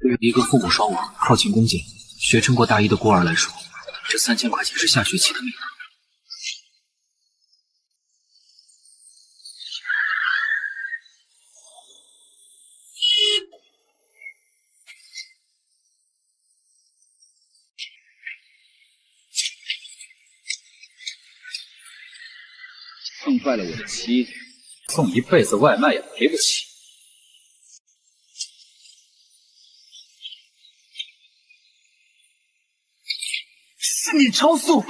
对于一个父母双亡、靠勤工俭、学成过大一的孤儿来说，这3000块钱是下学期的名额。碰坏了我的妻子，送一辈子外卖也赔不起。是你超速！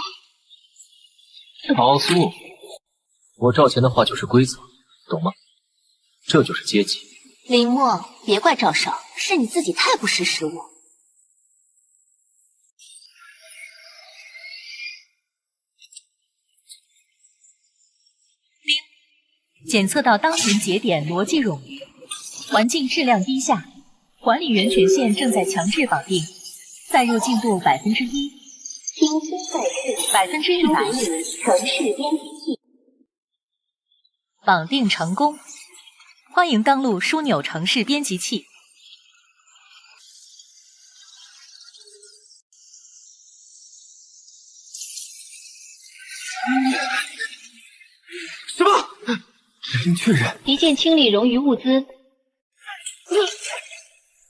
超速！我赵钱的话就是规则，懂吗？这就是阶级。林墨，别怪赵少，是你自己太不识时务。检测到当前节点逻辑冗余，环境质量低下，管理员权限正在强制绑定，载入进度1%，轻轻赛事100%，城市编辑器绑定成功。欢迎登录枢纽城市编辑器。什么？指令确认。一键清理冗余物资。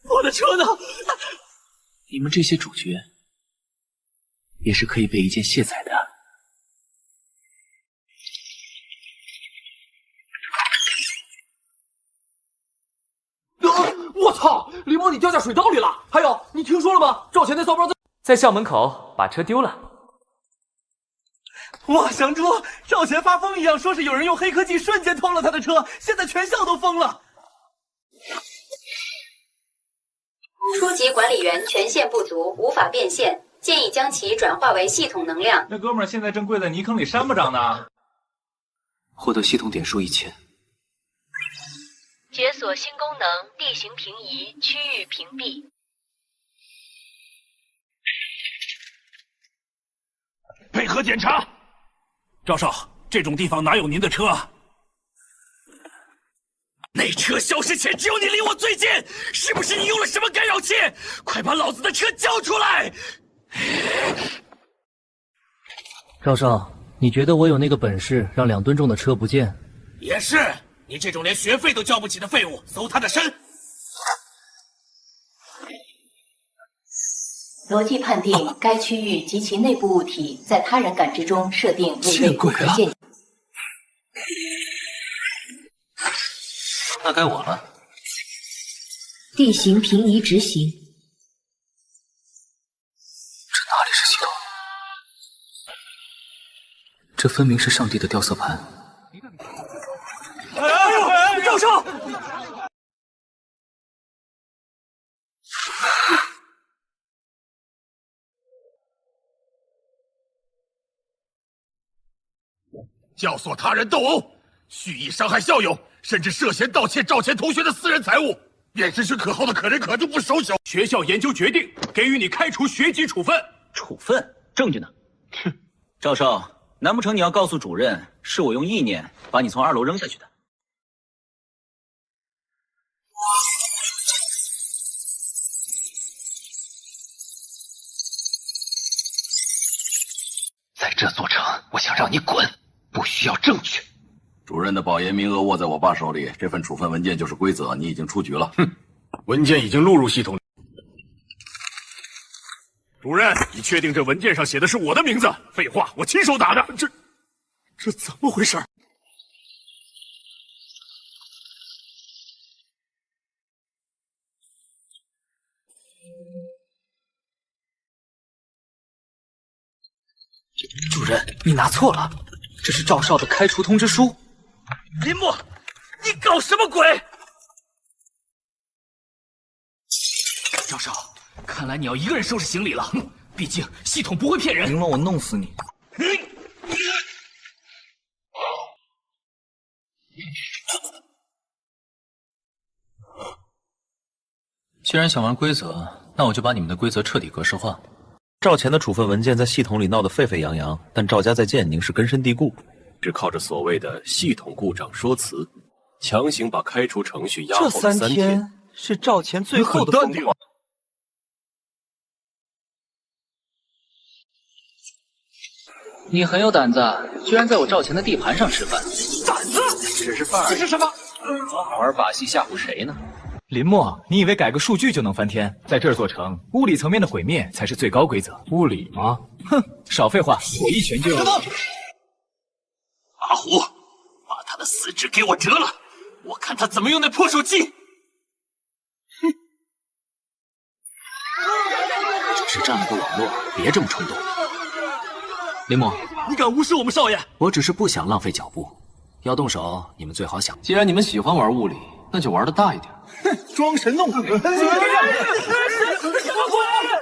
我的车呢？你们这些主角也是可以被一键卸载的。我操！李梦，你掉下水道里了！还有，你听说了吗？赵钱那骚包在校门口把车丢了。哇，祥珠，赵钱发疯一样说是有人用黑科技瞬间偷了他的车，现在全校都疯了。初级管理员权限不足，无法变现，建议将其转化为系统能量。那哥们儿现在正跪在泥坑里扇巴掌呢。获得系统点数1000。解锁新功能：地形平移，区域屏蔽。配合检查。赵少，这种地方哪有您的车啊？那车消失前只有你离我最近，是不是你用了什么干扰器？快把老子的车交出来！赵少，你觉得我有那个本事让2吨重的车不见？也是，你这种连学费都交不起的废物，搜他的身！逻辑判定该区域及其内部物体在他人感知中设定为内不可见。那该我了。地形平移执行。这哪里是系统？这分明是上帝的调色盘。哎呦，赵少！教唆他人斗殴，蓄意伤害校友，甚至涉嫌盗窃赵钱同学的私人财物，便是可好的可人可诛不守朽。学校研究决定，给予你开除学籍处分。处分？证据呢？哼，赵少，难不成你要告诉主任，是我用意念把你从2楼扔下去的？在这座城，我想让你滚，不需要证据。主任的保研名额握在我爸手里，这份处分文件就是规则，你已经出局了。哼，文件已经录入系统。主任，你确定这文件上写的是我的名字？废话，我亲手打的。这怎么回事？主任，你拿错了，这是赵少的开除通知书。林墨，你搞什么鬼？赵少，看来你要一个人收拾行李了。毕竟系统不会骗人。明了，我弄死你！既然想玩规则，那我就把你们的规则彻底格式化。赵钱的处分文件在系统里闹得沸沸扬扬，但赵家在建宁是根深蒂固，只靠着所谓的系统故障说辞，强行把开除程序压后这3天是赵钱最后的疯狂。你很有胆子，居然在我赵钱的地盘上吃饭。胆子？只是饭而已。这是什么？玩把戏吓唬谁呢？林默，你以为改个数据就能翻天？在这座城，物理层面的毁灭才是最高规则。物理吗？哼，少废话，我一拳就……阿虎，把他的四肢给我折了，我看他怎么用那破手机。哼，只是占了个网络，别这么冲动。林默，你敢无视我们少爷？我只是不想浪费脚步。要动手，你们最好想。既然你们喜欢玩物理，那就玩的大一点。哼，装神弄鬼！什么鬼？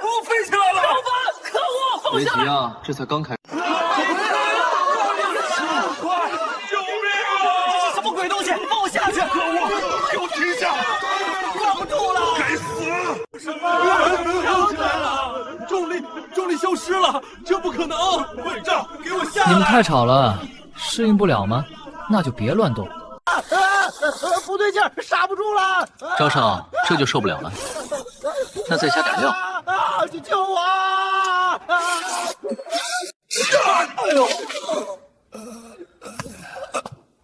我飞起来了！老板，可恶！放下！别急啊，这才刚开。救命啊！这是什么鬼东西？放我下去！可恶！给我停下！挂不住了！该死！什么？飘起来了！重力消失了！这不可能！混账！给我下来！你们太吵了，适应不了吗？那就别乱动。不对劲儿，刹不住了！赵少，这就受不了了，那再加点料。救我！哎呦！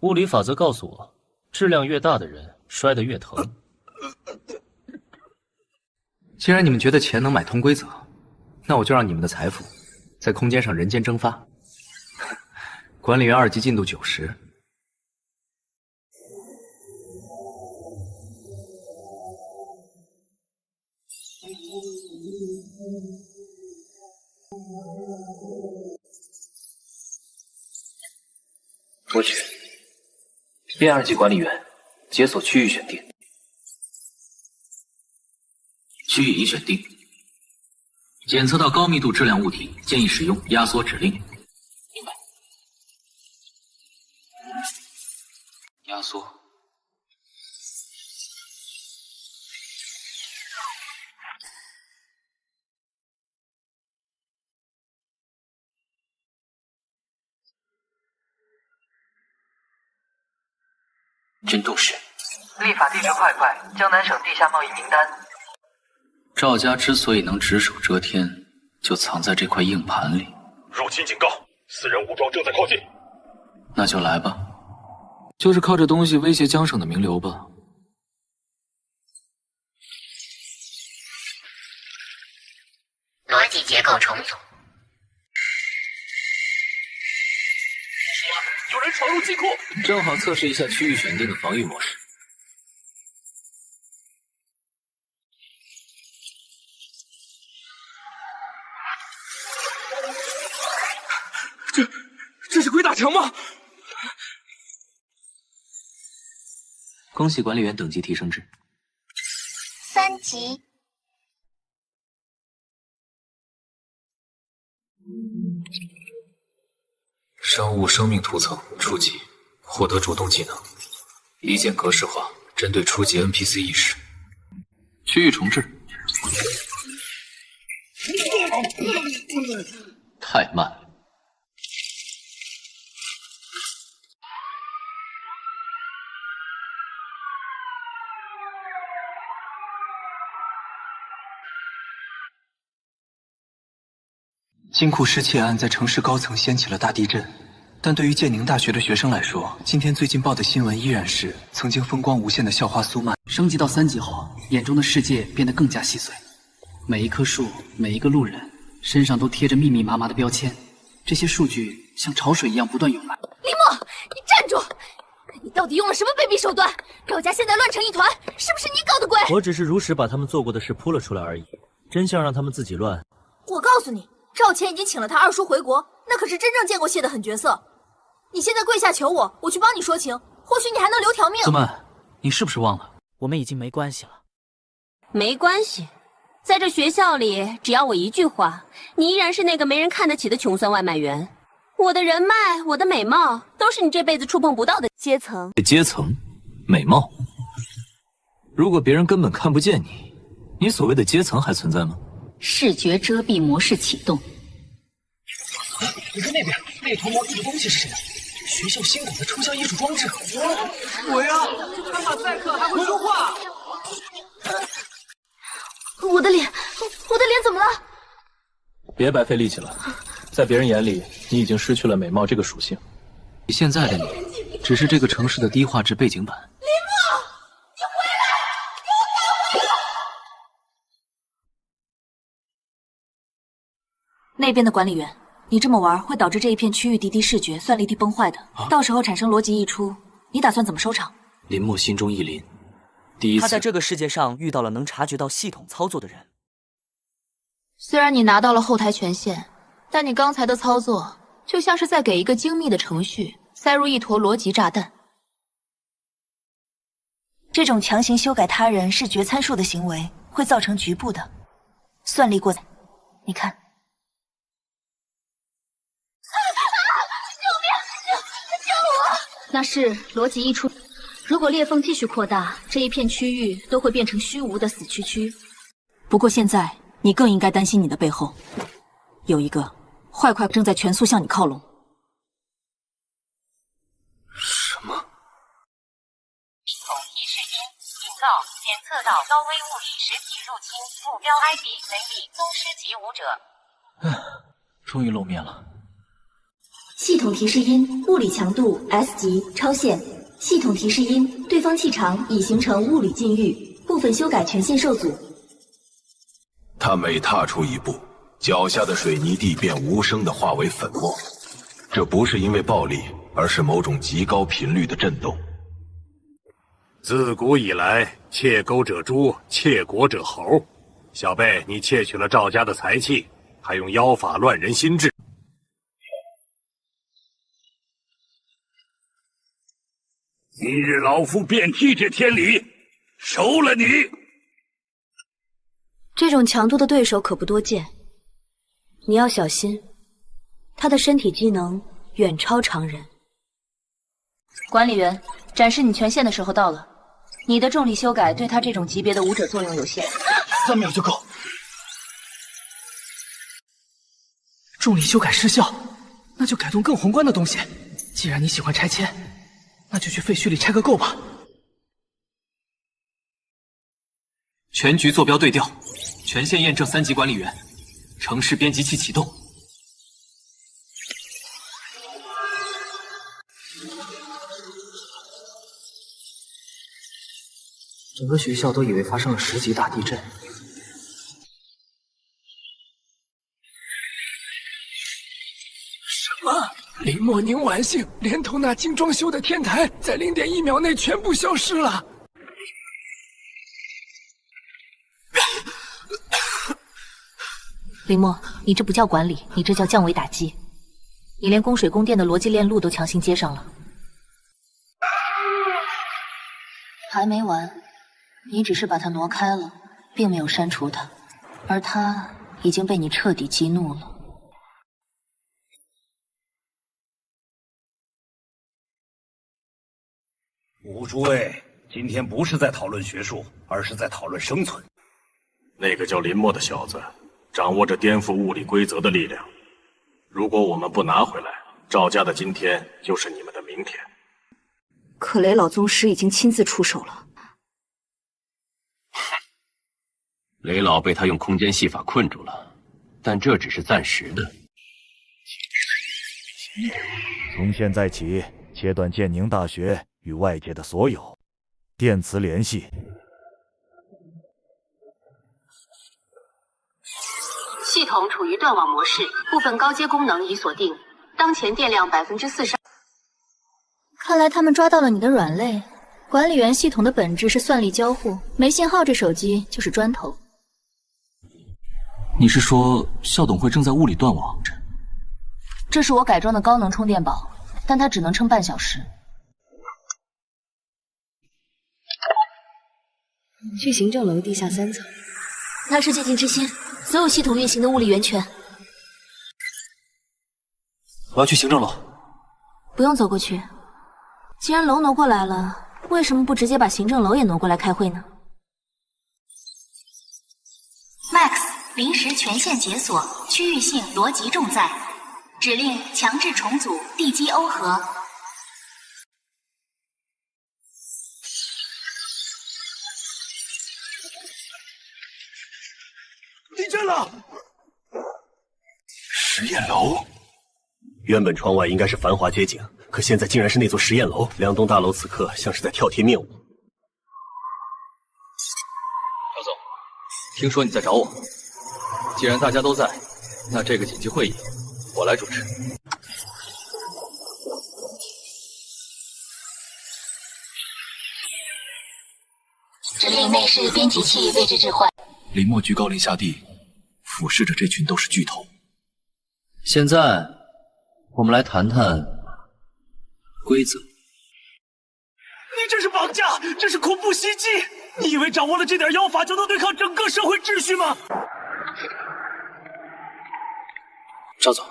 物理法则告诉我，质量越大的人摔得越疼。既然你们觉得钱能买通规则，那我就让你们的财富在空间上人间蒸发。管理员2级进度90。伯爵，变2级管理员，解锁区域选定。区域已选定。检测到高密度质量物体，建议使用压缩指令。明白。压缩。军斗士。立法地区快快，江南省地下贸易名单。赵家之所以能只手遮天，就藏在这块硬盘里。入侵警告，私人武装正在靠近。那就来吧，就是靠这东西威胁江省的名流吧。逻辑结构重组。有人闯入金库，正好测试一下区域选定的防御模式。这是鬼打墙吗？恭喜管理员等级提升至3级。生物生命图层初级，获得主动技能，理解格式化，针对初级 NPC 意识。区域重置。太慢了。金库失窃案在城市高层掀起了大地震，但对于建宁大学的学生来说，今天最劲爆的新闻依然是曾经风光无限的校花苏曼。升级到3级后，眼中的世界变得更加细碎，每一棵树，每一个路人身上都贴着密密麻麻的标签，这些数据像潮水一样不断涌来。林默，你站住！你到底用了什么卑鄙手段？赵家现在乱成一团，是不是你搞的鬼？我只是如实把他们做过的事铺了出来而已，真相让他们自己乱。我告诉你，赵钱已经请了他二叔回国，那可是真正见过血的狠角色。你现在跪下求我，我去帮你说情，或许你还能留条命。苏曼，你是不是忘了？我们已经没关系了。没关系，在这学校里，只要我一句话，你依然是那个没人看得起的穷酸外卖员。我的人脉，我的美貌，都是你这辈子触碰不到的阶层。阶层，美貌。如果别人根本看不见你，你所谓的阶层还存在吗？视觉遮蔽模式启动。你看那边，那坨毛地的东西是什么？学校新搞的抽象艺术装置。鬼啊！这穿马赛克还会说话。我的脸怎么了？别白费力气了，在别人眼里，你已经失去了美貌这个属性。现在的你，只是这个城市的低画质背景板。林墨，你回来！给我赶回来！那边的管理员，你这么玩会导致这一片区域敌视觉、算力地崩坏的，到时候产生逻辑溢出，你打算怎么收场？林墨心中一凛，第一次他在这个世界上遇到了能察觉到系统操作的人。虽然你拿到了后台权限，但你刚才的操作就像是在给一个精密的程序塞入一坨逻辑炸弹。这种强行修改他人视觉参数的行为会造成局部的算力过载。你看，救我！那是逻辑溢出。如果裂缝继续扩大，这一片区域都会变成虚无的死区区。不过现在你更应该担心你的背后有一个坏快正在全速向你靠拢。什么？系统提示音警告：检测到高危物理实体入侵，目标 ID 雷比宗师级武者。终于露面了。系统提示音：物理强度 S 级超限。系统提示音：对方气场已形成物理禁域，部分修改权限受阻。他每踏出一步，脚下的水泥地便无声地化为粉末。这不是因为暴力，而是某种极高频率的震动。自古以来，窃钩者诛，窃国者侯。小辈，你窃取了赵家的财气，还用妖法乱人心智。今日老夫便替这天理，收了你。这种强度的对手可不多见，你要小心，他的身体机能远超常人。管理员，展示你权限的时候到了。你的重力修改对他这种级别的武者作用有限。3秒就够。重力修改失效，那就改动更宏观的东西。既然你喜欢拆迁，那就去废墟里拆个够吧。全局坐标对调，权限验证3级管理员，城市编辑器启动。整个学校都以为发生了10级大地震。什么？林墨宁晚幸连同那精装修的天台，在0.1秒内全部消失了。林墨，你这不叫管理，你这叫降维打击。你连供水供电的逻辑链路都强行接上了。还没完，你只是把它挪开了，并没有删除它，而它已经被你彻底激怒了。诸位，今天不是在讨论学术，而是在讨论生存。那个叫林墨的小子，掌握着颠覆物理规则的力量。如果我们不拿回来，赵家的今天就是你们的明天。可雷老宗师已经亲自出手了。雷老被他用空间戏法困住了，但这只是暂时的。从现在起，切断建宁大学与外界的所有电磁联系。系统处于断网模式，部分高阶功能已锁定，当前电量40%。看来他们抓到了你的软肋。管理员系统的本质是算力交互，没信号这手机就是砖头。你是说校董会正在物理断网？这是我改装的高能充电宝，但它只能撑半小时。去行政楼地下3层，那是寂静之心，所有系统运行的物理源泉。我要去行政楼。不用走过去，既然楼挪过来了，为什么不直接把行政楼也挪过来开会呢 ？Max 临时权限解锁，区域性逻辑重载，指令强制重组地基耦合。地震了！实验楼。原本窗外应该是繁华街景，可现在竟然是那座实验楼。2栋大楼此刻像是在跳贴面舞。赵总，听说你在找我，既然大家都在，那这个紧急会议我来主持。指令内饰编辑器位置置换。林默居高临下地，俯视着这群都是巨头。现在，我们来谈谈规则。你这是绑架，这是恐怖袭击！你以为掌握了这点妖法就能对抗整个社会秩序吗？赵总，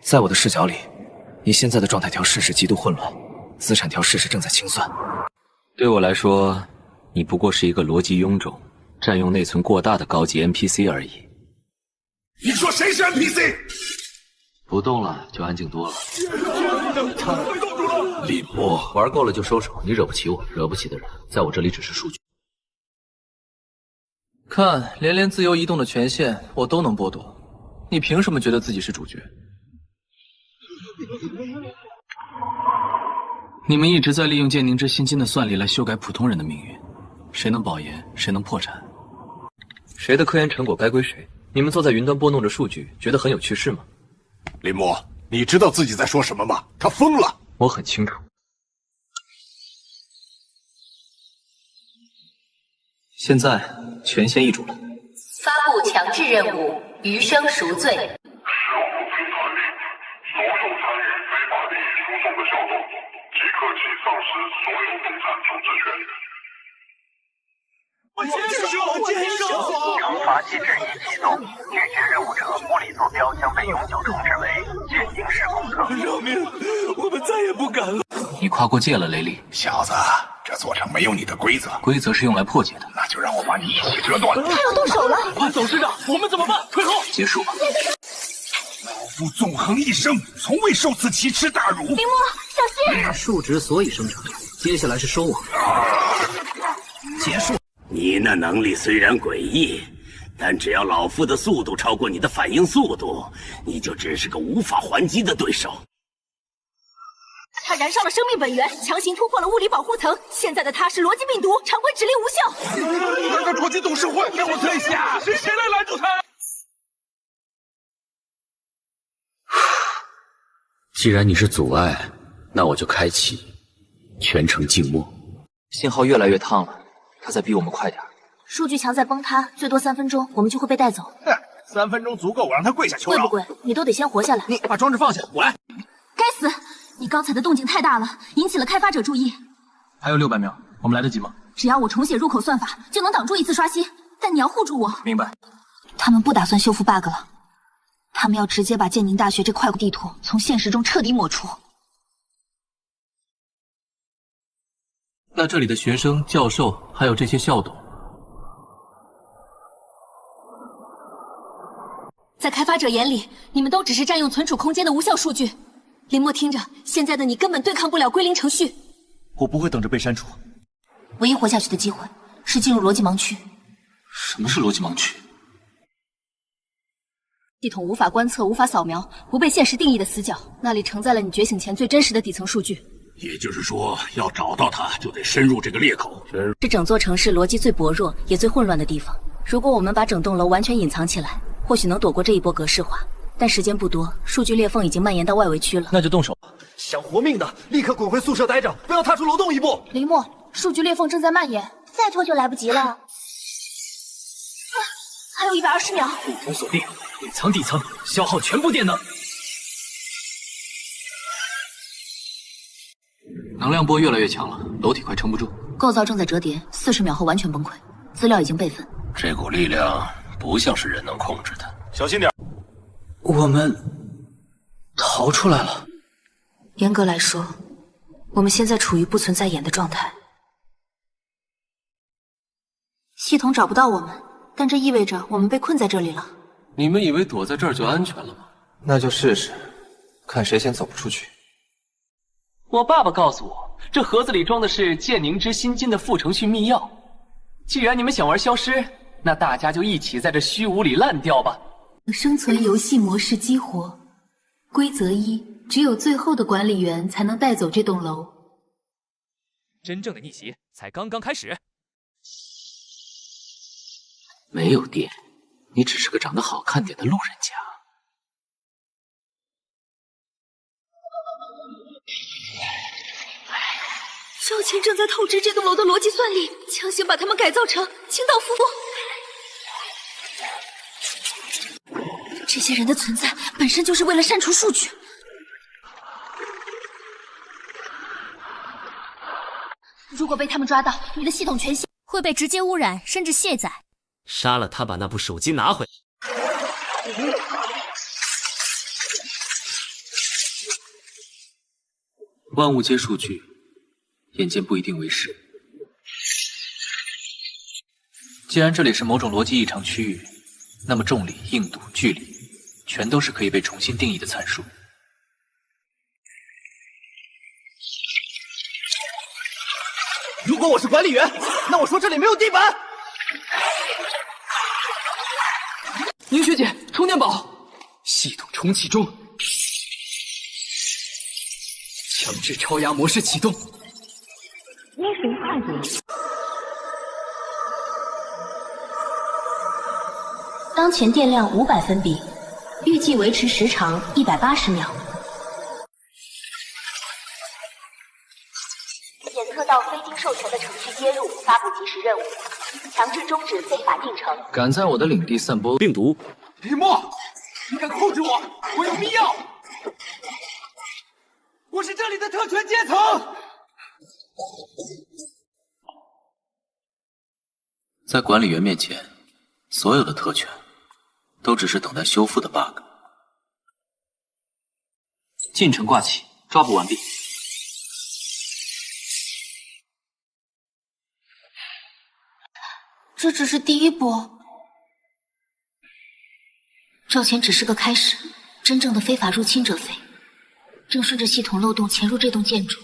在我的视角里，你现在的状态调试是极度混乱，资产调试是正在清算。对我来说，你不过是一个逻辑臃肿、占用内存过大的高级 NPC 而已。你说谁是 NPC？ 不动了就安静多了。林默，玩够了就收手，你惹不起我，惹不起的人，在我这里只是数据。看，连自由移动的权限我都能剥夺，你凭什么觉得自己是主角？你们一直在利用剑宁之心经的算力来修改普通人的命运，谁能保研，谁能破产。谁的科研成果该归谁？你们坐在云端拨弄着数据，觉得很有趣是吗？林默，你知道自己在说什么吗？他疯了！我很清楚。现在权限易主了。发布强制任务：余生赎罪。所有参与非法利益输送的小动物，即刻起丧失所有动产处置权。我接受！惩罚机制已启动，拒绝任务者物理坐标将被永久重置为剑宁式功课。饶命！我们再也不敢了。你跨过界了，雷利。小子，这座城没有你的规则，规则是用来破解的。那就让我把你一起折断。他要动手了！董事长，我们怎么办？退后！结束吧。老夫纵横一生，从未受此奇耻大辱。林默，小心！数值所以生成，接下来是收网。结束。你那能力虽然诡异，但只要老夫的速度超过你的反应速度，你就只是个无法还击的对手。他燃烧了生命本源，强行突破了物理保护层。现在的他是逻辑病毒，常规指令无效。让他闯进董事会，让我退下！谁来拦住他？既然你是阻碍，那我就开启全程静默。信号越来越烫了，他在逼我们快点。数据墙在崩塌，最多3分钟，我们就会被带走。哼，3分钟足够，我让他跪下求饶。跪不跪，你都得先活下来。你把装置放下，我来。该死！你刚才的动静太大了，引起了开发者注意。还有600秒，我们来得及吗？只要我重写入口算法，就能挡住一次刷新。但你要护住我。明白。他们不打算修复 bug 了，他们要直接把建宁大学这块地图从现实中彻底抹除。那这里的学生、教授，还有这些校董，在开发者眼里，你们都只是占用存储空间的无效数据。林默，听着，现在的你根本对抗不了归零程序。我不会等着被删除。唯一活下去的机会是进入逻辑盲区。什么是逻辑盲区？系统无法观测、无法扫描、不被现实定义的死角，那里承载了你觉醒前最真实的底层数据。也就是说，要找到它，就得深入这个裂口。是整座城市逻辑最薄弱也最混乱的地方。如果我们把整栋楼完全隐藏起来，或许能躲过这一波格式化。但时间不多，数据裂缝已经蔓延到外围区了。那就动手吧。想活命的，立刻滚回宿舍待着，不要踏出楼洞一步。林默，数据裂缝正在蔓延，再拖就来不及了。还有120秒。地图锁定，隐藏底层，消耗全部电能。能量波越来越强了，楼体快撑不住。构造正在折叠，40秒后完全崩溃。资料已经备份。这股力量不像是人能控制的。小心点。我们逃出来了。严格来说，我们现在处于不存在眼的状态。系统找不到我们，但这意味着我们被困在这里了。你们以为躲在这儿就安全了吗？那就试试，看谁先走不出去。我爸爸告诉我，这盒子里装的是剑宁之心经的副程序密钥。既然你们想玩消失，那大家就一起在这虚无里烂掉吧。生存游戏模式激活，规则一：只有最后的管理员才能带走这栋楼。真正的逆袭才刚刚开始。没有电，你只是个长得好看点的路人甲。赵钱正在透支这栋楼的逻辑算力，强行把它们改造成清道夫。这些人的存在本身就是为了删除数据。如果被他们抓到，你的系统权限会被直接污染，甚至卸载。杀了他，把那部手机拿回来。万物皆数据，眼见不一定为实。既然这里是某种逻辑异常区域，那么重力、硬度、距离，全都是可以被重新定义的参数。如果我是管理员，那我说这里没有地板。宁学姐，充电宝，系统重启中，强制超压模式启动。运行快点。当前电量500分比，预计维持时长180秒。检测到非经授权的程序接入，发布即时任务，强制终止非法进程。敢在我的领地散播病毒，李默，你敢控制我？我有必要？我是这里的特权阶层。在管理员面前，所有的特权都只是等待修复的 bug。进程挂起，抓捕完毕。这只是第一波，赵钱只是个开始，真正的非法入侵者非正顺着系统漏洞潜入这栋建筑。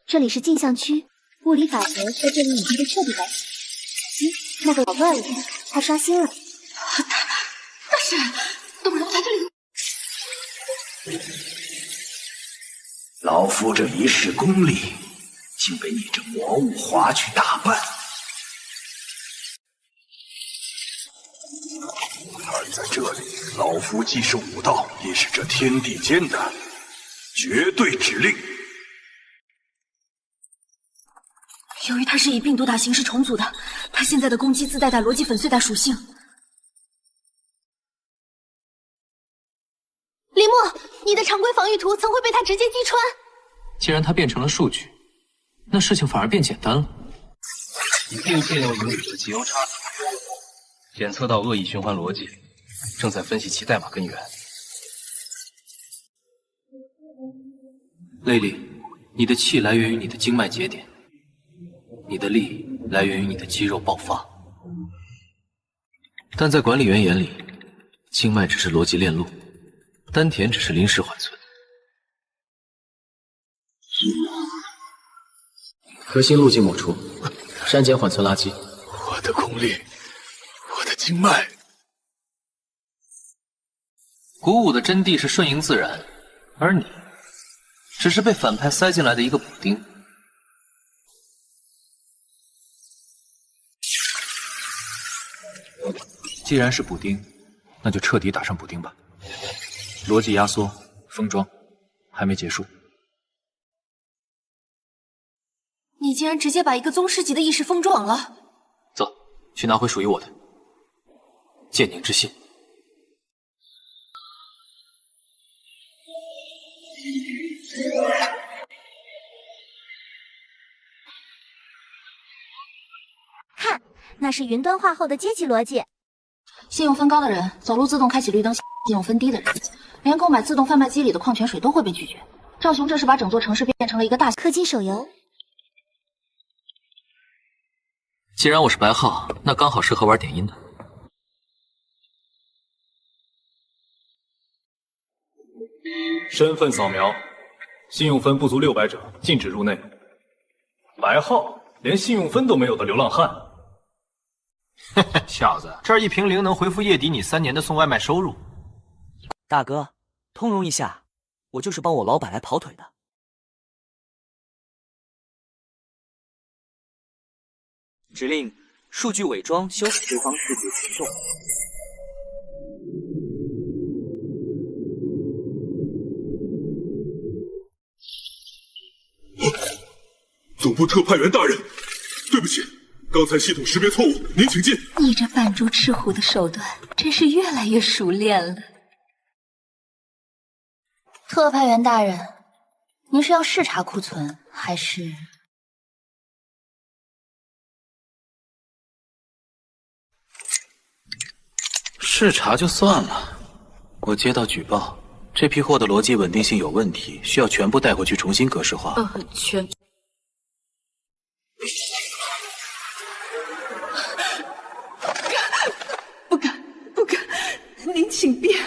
这里是镜像区，物理法则在这里已经被彻底改写。那个老乱了，他刷新了。大神，动人在这里。老夫这一世功力，竟被你这魔物划去大半。而在这里，老夫既是武道，也是这天地间的绝对指令。由于它是以病毒打形式重组的，它现在的攻击自带逻辑粉碎带属性。李默，你的常规防御图曾会被它直接击穿。既然它变成了数据，那事情反而变简单了。以并电流引领的极优差，检测到恶意循环逻辑，正在分析其代码根源。蕾莉，你的气来源于你的经脉节点，你的力来源于你的肌肉爆发。但在管理员眼里，经脉只是逻辑链路，丹田只是临时缓存。核心路径抹除，删减缓存垃圾。我的功力，我的经脉。鼓舞的真谛是顺应自然，而你只是被反派塞进来的一个补丁。既然是补丁，那就彻底打上补丁吧。逻辑压缩、封装，还没结束。你竟然直接把一个宗师级的意识封装了！走，去拿回属于我的剑宁之心。看，那是云端化后的阶级逻辑。信用分高的人，走路自动开启绿灯；信用分低的人，连购买自动贩卖机里的矿泉水都会被拒绝。赵雄这是把整座城市变成了一个大氪金手游。既然我是白号，那刚好适合玩点音的。身份扫描，信用分不足600者禁止入内。白号，连信用分都没有的流浪汉。嘿嘿，小子，这儿1瓶0能回复夜底你3年的送外卖收入。大哥，通融一下，我就是帮我老板来跑腿的。指令：数据伪装修复对方视觉群众。总部特派员大人，对不起，刚才系统识别错误，您请进。你这扮猪吃虎的手段真是越来越熟练了。特派员大人，您是要视察库存，还是？视察就算了，我接到举报，这批货的逻辑稳定性有问题，需要全部带回去重新格式化。全。不敢，您请便。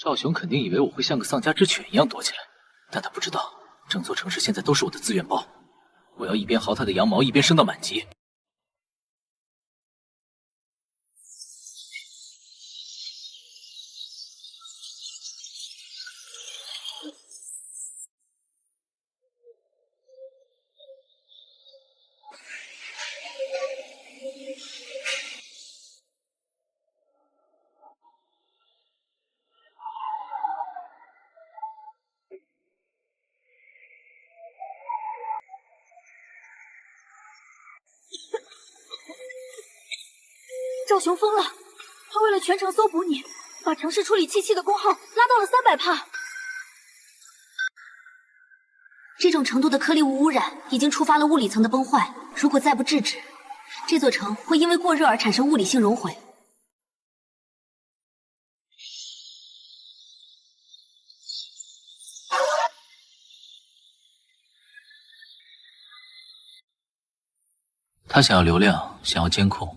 赵雄肯定以为我会像个丧家之犬一样躲起来，但他不知道，整座城市现在都是我的资源包，我要一边薅他的羊毛，一边升到满级。赵雄疯了，他为了全城搜捕你，把城市处理器的功耗拉到了300%。这种程度的颗粒物污染已经触发了物理层的崩坏，如果再不制止，这座城会因为过热而产生物理性熔毁。他想要流量，想要监控，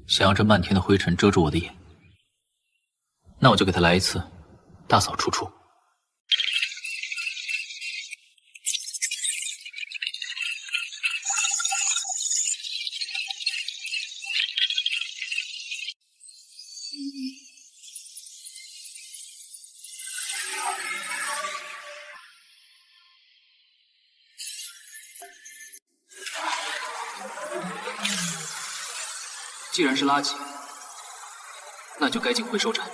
想要这漫天的灰尘遮住我的眼，那我就给他来一次大扫除处。既然是垃圾，那就该进回收站。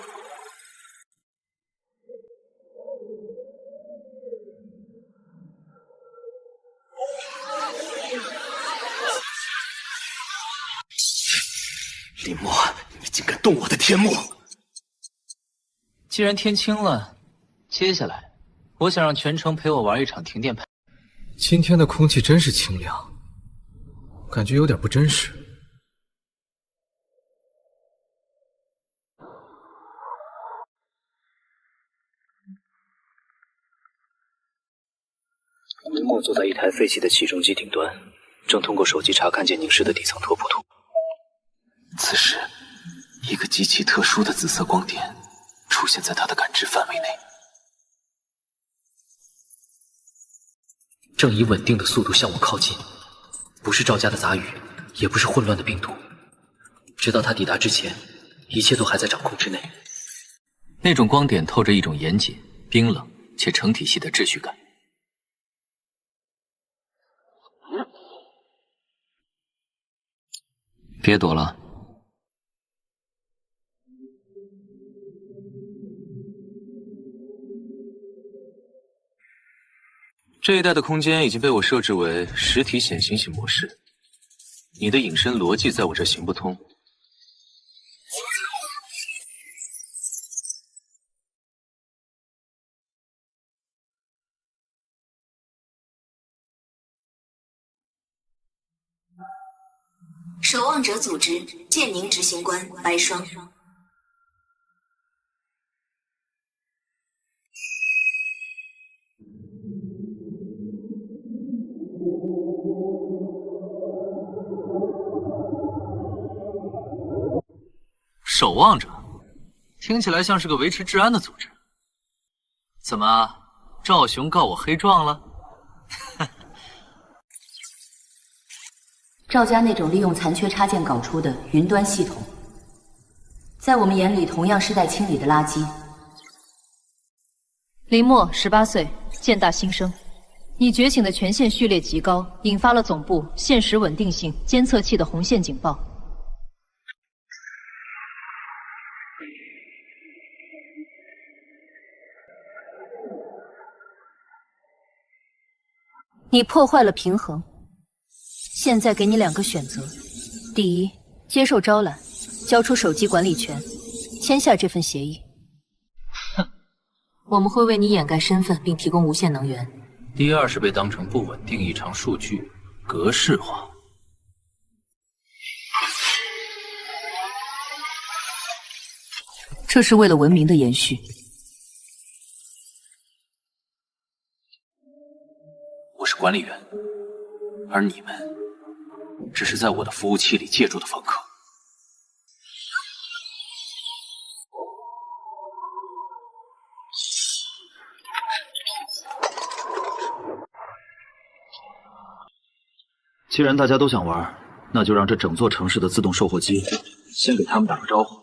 林墨，你竟敢动我的天幕！既然天清了，接下来我想让全城陪我玩一场停电派。今天的空气真是清凉，感觉有点不真实。林墨坐在一台废弃的起重机顶端，正通过手机查看鉴定师的底层拓扑图。此时，一个极其特殊的紫色光点出现在他的感知范围内，正以稳定的速度向我靠近，不是赵家的杂鱼，也不是混乱的病毒。直到他抵达之前，一切都还在掌控之内。那种光点透着一种严谨、冰冷且成体系的秩序感。别躲了！这一带的空间已经被我设置为实体显形型模式，你的隐身逻辑在我这行不通。守望者组织建宁执行官白霜。守望者，听起来像是个维持治安的组织。怎么，赵雄告我黑状了？赵家那种利用残缺插件搞出的云端系统，在我们眼里同样是待清理的垃圾。林墨，18岁，剑大新生。你觉醒的权限序列极高，引发了总部现实稳定性监测器的红线警报。你破坏了平衡。现在给你2个选择：第一，接受招揽，交出手机管理权，签下这份协议。我们会为你掩盖身份，并提供无限能源。第二是被当成不稳定异常数据，格式化。这是为了文明的延续。我是管理员，而你们只是在我的服务器里借住的访客。既然大家都想玩，那就让这整座城市的自动售货机先给他们打个招呼。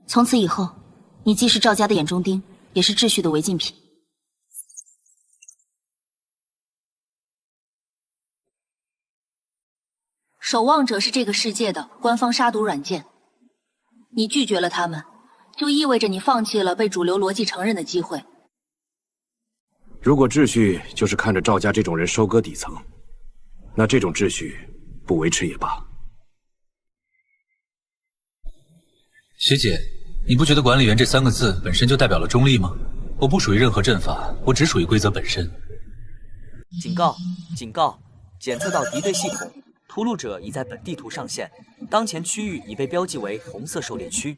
从此以后，你既是赵家的眼中钉，也是秩序的违禁品。守望者是这个世界的官方杀毒软件，你拒绝了他们，就意味着你放弃了被主流逻辑承认的机会。如果秩序就是看着赵家这种人收割底层，那这种秩序不维持也罢。学姐，你不觉得管理员这3个字本身就代表了中立吗？我不属于任何阵法，我只属于规则本身。警告！警告！检测到敌对系统。屠戮者已在本地图上线，当前区域已被标记为红色狩猎区。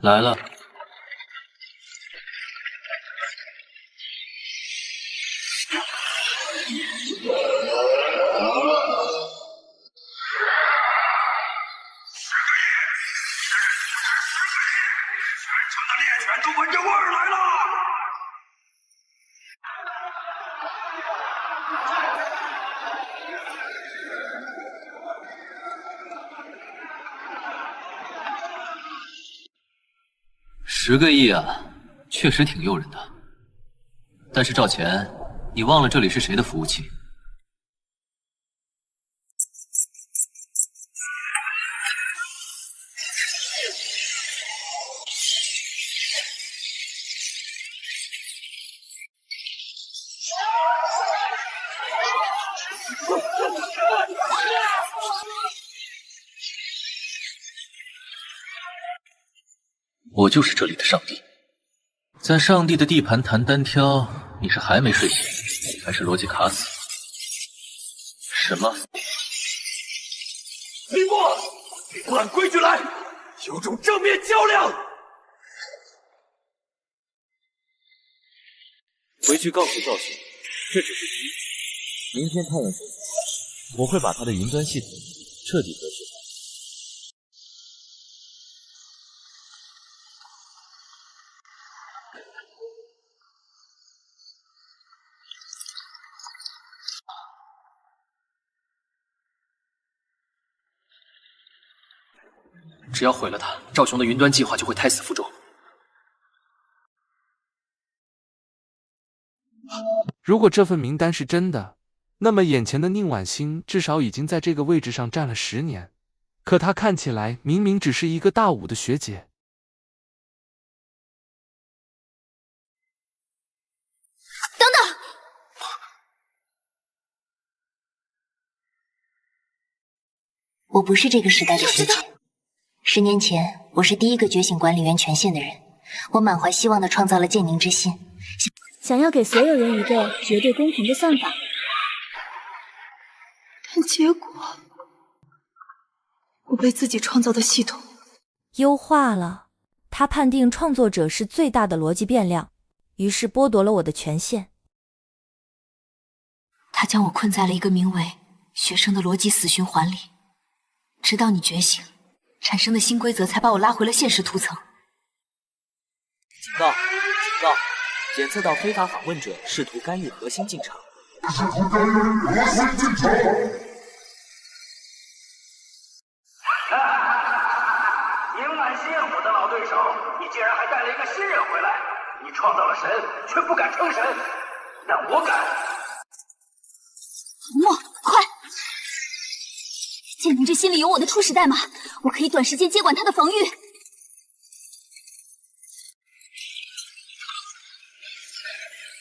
来了。猎犬都闻着味儿来了！10个亿啊，确实挺诱人的。但是赵钱，你忘了这里是谁的服务器？我就是这里的上帝，在上帝的地盘弹单挑，你是还没睡醒，还是逻辑卡死？什么？林墨，不按规矩来，有种正面较量！回去告诉赵雪，这只是第一次，明天探员搜索，我会把他的云端系统彻底格式化。只要毁了他，赵雄的云端计划就会胎死腹中。如果这份名单是真的，那么眼前的宁婉欣至少已经在这个位置上站了10年，可她看起来明明只是一个大5的学姐。等等！我不是这个时代的学姐。10年前，我是第一个觉醒管理员权限的人，我满怀希望地创造了建宁之心，想要给所有人一个绝对公平的算法。但结果，我被自己创造的系统优化了，他判定创作者是最大的逻辑变量，于是剥夺了我的权限。他将我困在了一个名为学生的逻辑死循环里，直到你觉醒，产生的新规则才把我拉回了现实图层。警告！警告！检测到非法访问者试图干预核心进场。试图干预核心进场。宁满心，我的老对手，你竟然还带了一个新人回来！你创造了神，却不敢称神，但我敢。莫，快！剑灵之心里有我的初始代码，我可以短时间接管他的防御。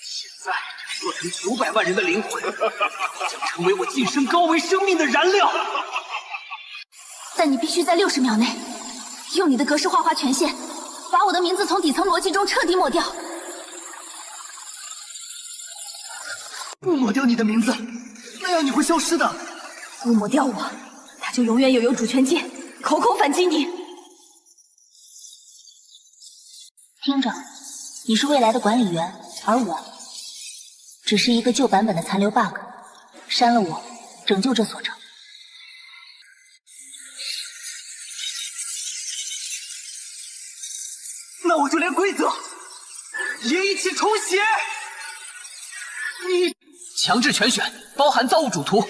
现在做成900万人的灵魂，将成为我晋升高维生命的燃料。但你必须在60秒内，用你的格式化权限，把我的名字从底层逻辑中彻底抹掉。不抹掉你的名字，那样你会消失的。不抹掉我，他就永远拥有主权键，口口反击你。听着，你是未来的管理员，而我只是一个旧版本的残留 bug， 删了我，拯救这所城。那我就连规则也一起重写。你强制全选，包含造物主图。你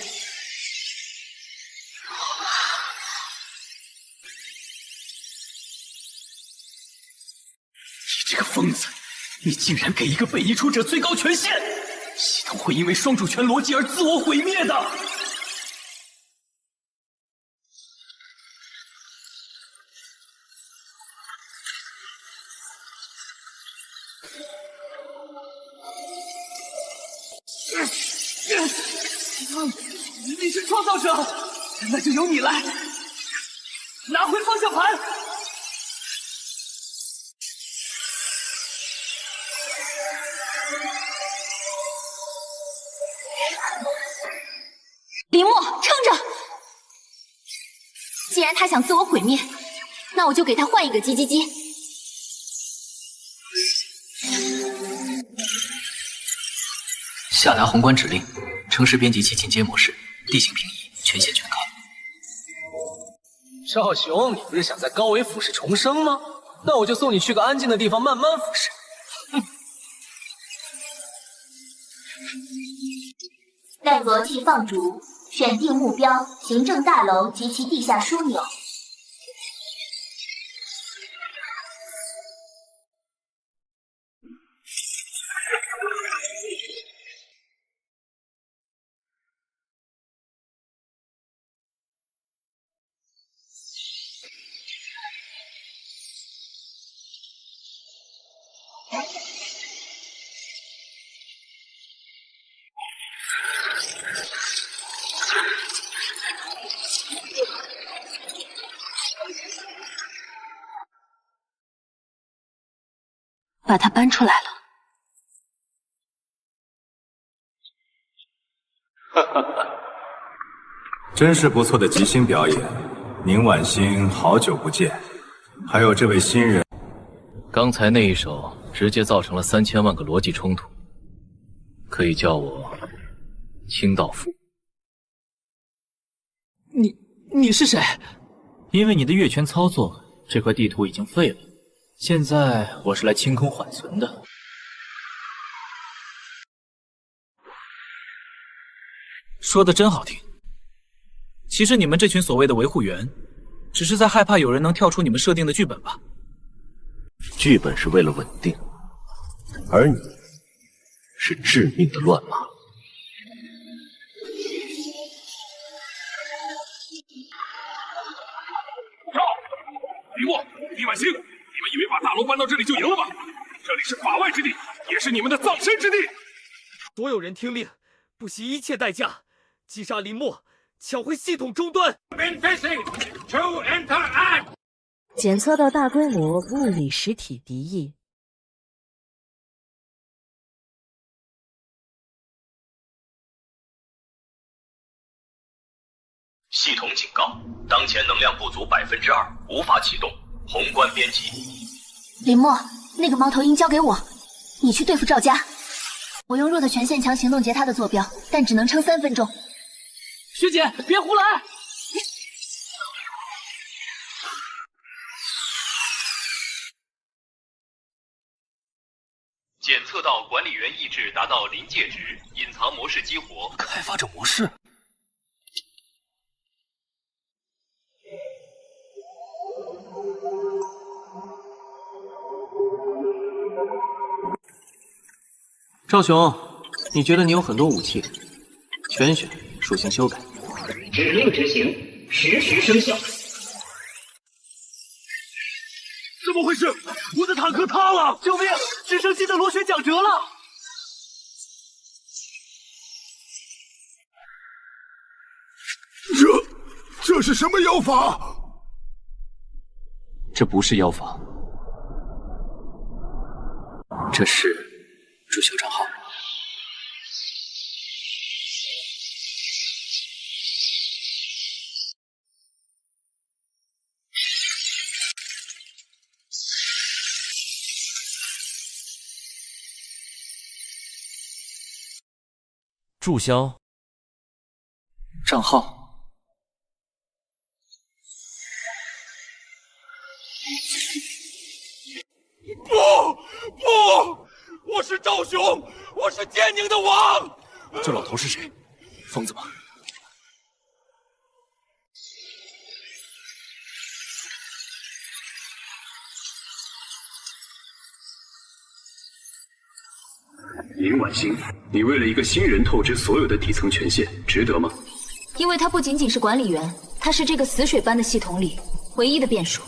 这个疯子，你竟然给一个被移除者最高权限！系统会因为双主权逻辑而自我毁灭的。你是创造者，那就由你来拿回方向盘。林默，撑着！既然他想自我毁灭，那我就给他换一个叽叽叽。下达宏观指令，城市编辑器进阶模式，地形平移，权限全开。赵雄，你不是想在高维俯视重生吗？那我就送你去个安静的地方慢慢俯视。待逻辑放逐，选定目标：行政大楼及其地下枢纽。把它搬出来了。哈哈哈，真是不错的即兴表演，宁婉星，好久不见。还有这位新人，刚才那一手直接造成了3000万个逻辑冲突，可以叫我清道夫。你是谁？因为你的月权操作，这块地图已经废了。现在我是来清空缓存的。说的真好听。其实你们这群所谓的维护员，只是在害怕有人能跳出你们设定的剧本吧？剧本是为了稳定，而你是致命的乱码。李默、李婉星，你们以为把大楼搬到这里就赢了吗？这里是法外之地，也是你们的葬身之地。所有人听令，不惜一切代价击杀林默，抢回系统终端。检测到大规模物理实体敌意。系统警告：当前能量不足2%，无法启动宏观编辑。林墨，那个猫头鹰交给我，你去对付赵家。我用弱的权限强行冻结他的坐标，但只能撑3分钟。学姐，别胡来！检测到管理员意志达到临界值，隐藏模式激活。开发者模式。赵雄，你觉得你有很多武器，全选属性修改。指令执行，实时生效。怎么回事？我的坦克塌了！救命！直升机的螺旋桨折了！这是什么妖法？这不是妖法，这是注销账号。注销账号。不！我是赵雄，我是建宁的王。这老头是谁？疯子吗？林婉欣，你为了一个新人透支所有的底层权限，值得吗？因为他不仅仅是管理员，他是这个死水般的系统里唯一的变数。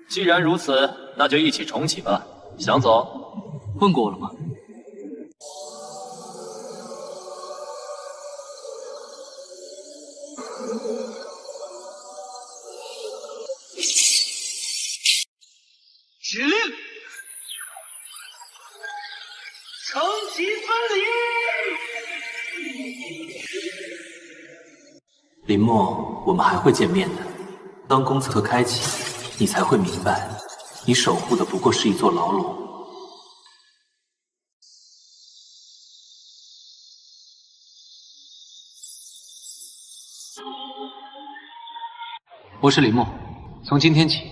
既然如此，那就一起重启吧。想走？问过我了吗？指令：层级分离。林墨，我们还会见面的。当公测开启，你才会明白，你守护的不过是一座牢笼。我是林墨，从今天起，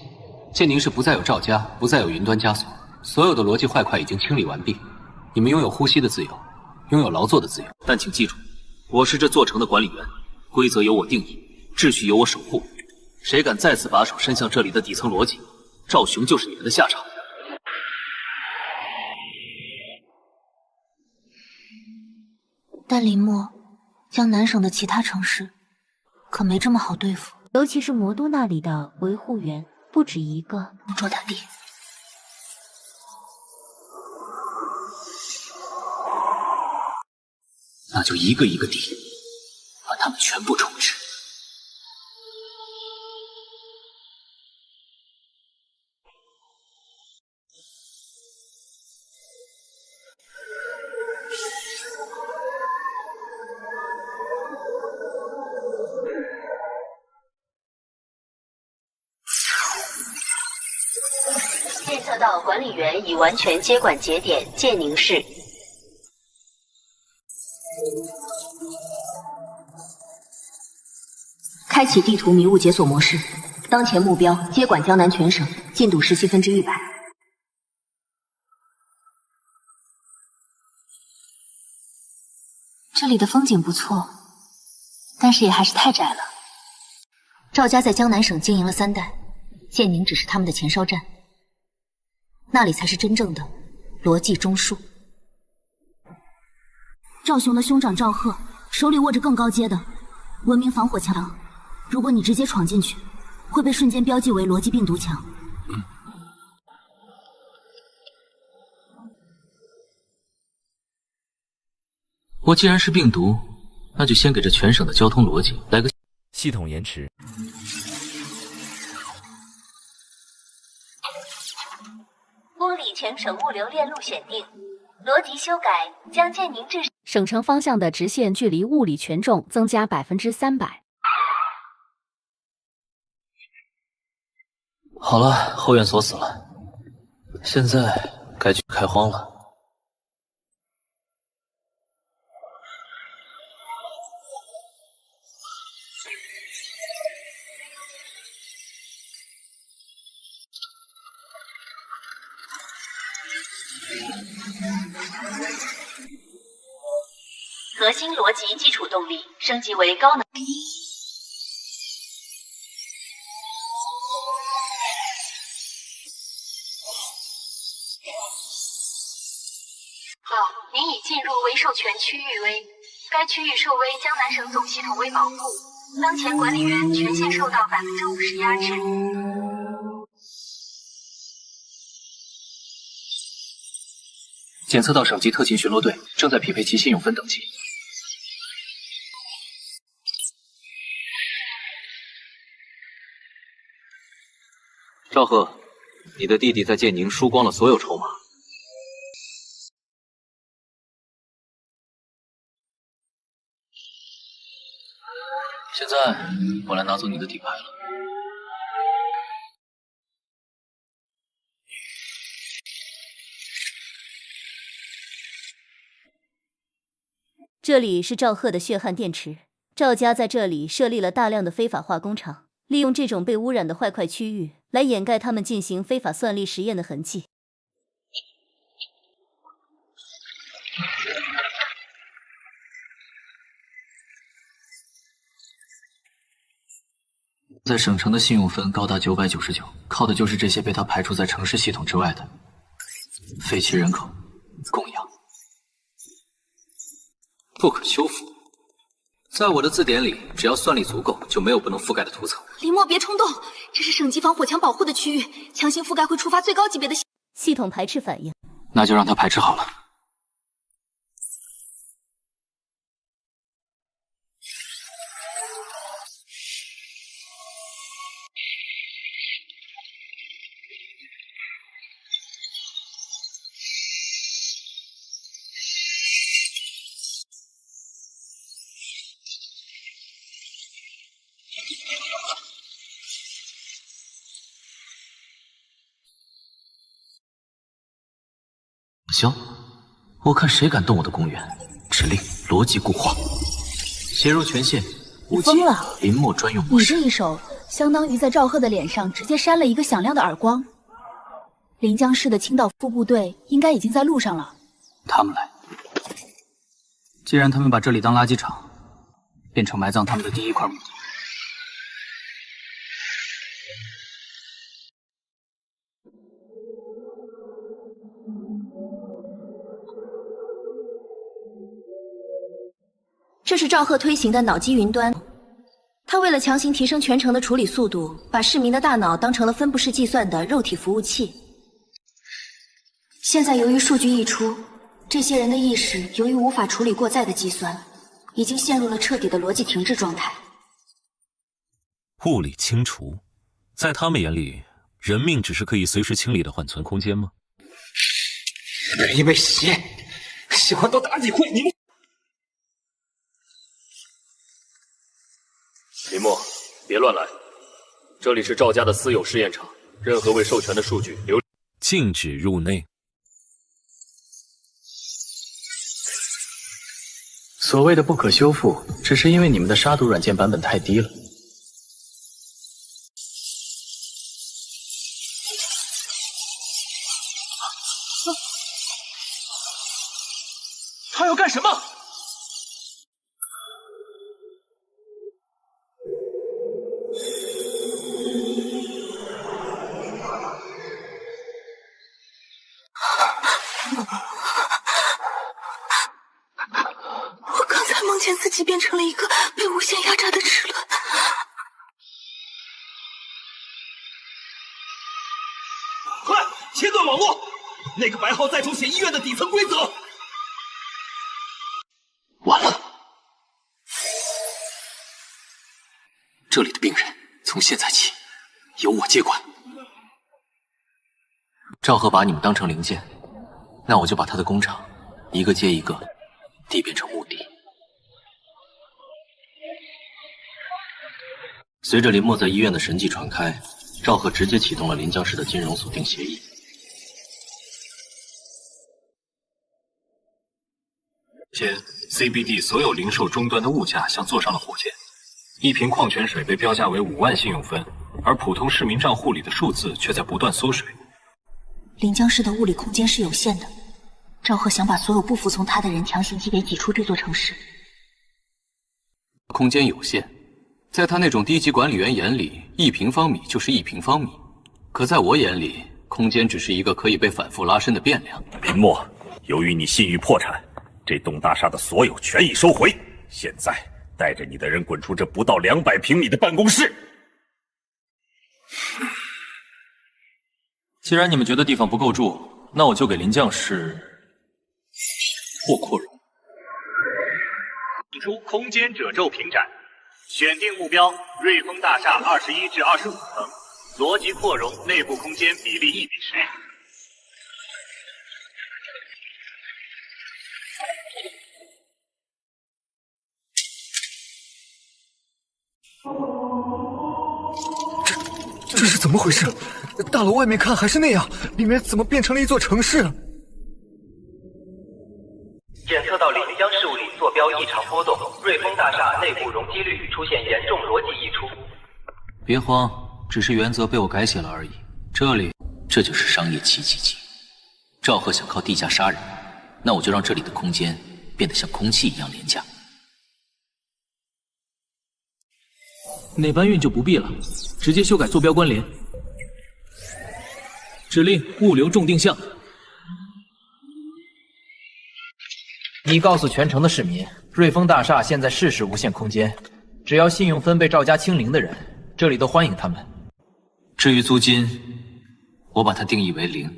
建宁市不再有赵家，不再有云端枷锁，所有的逻辑坏块已经清理完毕。你们拥有呼吸的自由，拥有劳作的自由，但请记住，我是这座城的管理员，规则由我定义，秩序由我守护。谁敢再次把手伸向这里的底层逻辑，赵雄就是你们的下场。但林墨，江南省的其他城市可没这么好对付，尤其是魔都那里的维护员不止一个。捉大地。那就一个一个地，把他们全部重置。检测到管理员已完全接管节点建宁市。开启地图迷雾解锁模式，当前目标接管江南全省，进度1/1700。这里的风景不错，但是也还是太窄了。赵家在江南省经营了3代，建宁只是他们的前哨站，那里才是真正的逻辑中枢。赵雄的兄长赵贺手里握着更高阶的文明防火墙，如果你直接闯进去，会被瞬间标记为逻辑病毒墙。我既然是病毒，那就先给这全省的交通逻辑来个系统延迟。剥离全省物流链路选定，逻辑修改将建宁至省城方向的直线距离物理权重增加300%。好了，后院锁死了，现在该去开荒了。核心逻辑基础动力升级为高能。您已进入未授权区域微，该区域受微江南省总系统微保护，当前管理员权限受到50%压制。检测到省级特勤巡逻队正在匹配其信用分等级。赵贺，你的弟弟在建宁输光了所有筹码。现在我来拿走你的底牌了。这里是赵贺的血汗电池，赵家在这里设立了大量的非法化工厂，利用这种被污染的坏块区域来掩盖他们进行非法算力实验的痕迹。在省城的信用分高达999，靠的就是这些被他排除在城市系统之外的废弃人口供养。不可修复，在我的字典里，只要算力足够，就没有不能覆盖的涂层。林墨，别冲动，这是省级防火墙保护的区域，强行覆盖会触发最高级别的系统排斥反应。那就让他排斥好了。行，我看谁敢动我的公园。指令逻辑固化，写入权限。你疯了！林墨专用模式。你这一手相当于在赵贺的脸上直接扇了一个响亮的耳光。临江市的清道夫部队应该已经在路上了。他们来。既然他们把这里当垃圾场，变成埋葬他们的第一块木头。这是赵贺推行的脑机云端，他为了强行提升全程的处理速度，把市民的大脑当成了分布式计算的肉体服务器。现在由于数据溢出，这些人的意识由于无法处理过载的计算，已经陷入了彻底的逻辑停滞状态。物理清除，在他们眼里，人命只是可以随时清理的缓存空间吗？因为喜欢多打几回，你们。林墨，别乱来！这里是赵家的私有试验场，任何未授权的数据留。禁止入内。所谓的不可修复，只是因为你们的杀毒软件版本太低了。他要干什么？我刚才梦见自己变成了一个被无限压榨的齿轮。快切断网络！那个白号再重写医院的底层规则。完了，这里的病人从现在起由我接管。赵贺把你们当成零件，那我就把他的工厂一个接一个地变成墓地。随着林墨在医院的神迹传开，赵贺直接启动了临江市的金融锁定协议。且 CBD 所有零售终端的物价像坐上了火箭，一瓶矿泉水被标价为5万信用分，而普通市民账户里的数字却在不断缩水。临江市的物理空间是有限的，赵贺想把所有不服从他的人强行给挤出这座城市。空间有限，在他那种低级管理员眼里，1平方米就是1平方米。可在我眼里，空间只是一个可以被反复拉伸的变量。林墨，由于你信誉破产，这栋大厦的所有权已收回。现在带着你的人滚出这不到200平米的办公室。既然你们觉得地方不够住，那我就给临江市或扩容。请出空间褶皱屏展，选定目标：瑞丰大厦21至25层，逻辑扩容，内部空间比例1:10。这是怎么回事？大楼外面看还是那样，里面怎么变成了一座城市了？检测到临江事务里坐标异常波动，瑞丰大厦内部容积率出现严重逻辑溢出。别慌，只是原则被我改写了而已。这就是商业奇迹级。赵贺想靠地价杀人，那我就让这里的空间变得像空气一样廉价。那搬运就不必了，直接修改坐标关联。指令物流重定向。你告诉全城的市民，瑞丰大厦现在试试无限空间，只要信用分被赵家清零的人，这里都欢迎他们。至于租金，我把它定义为0。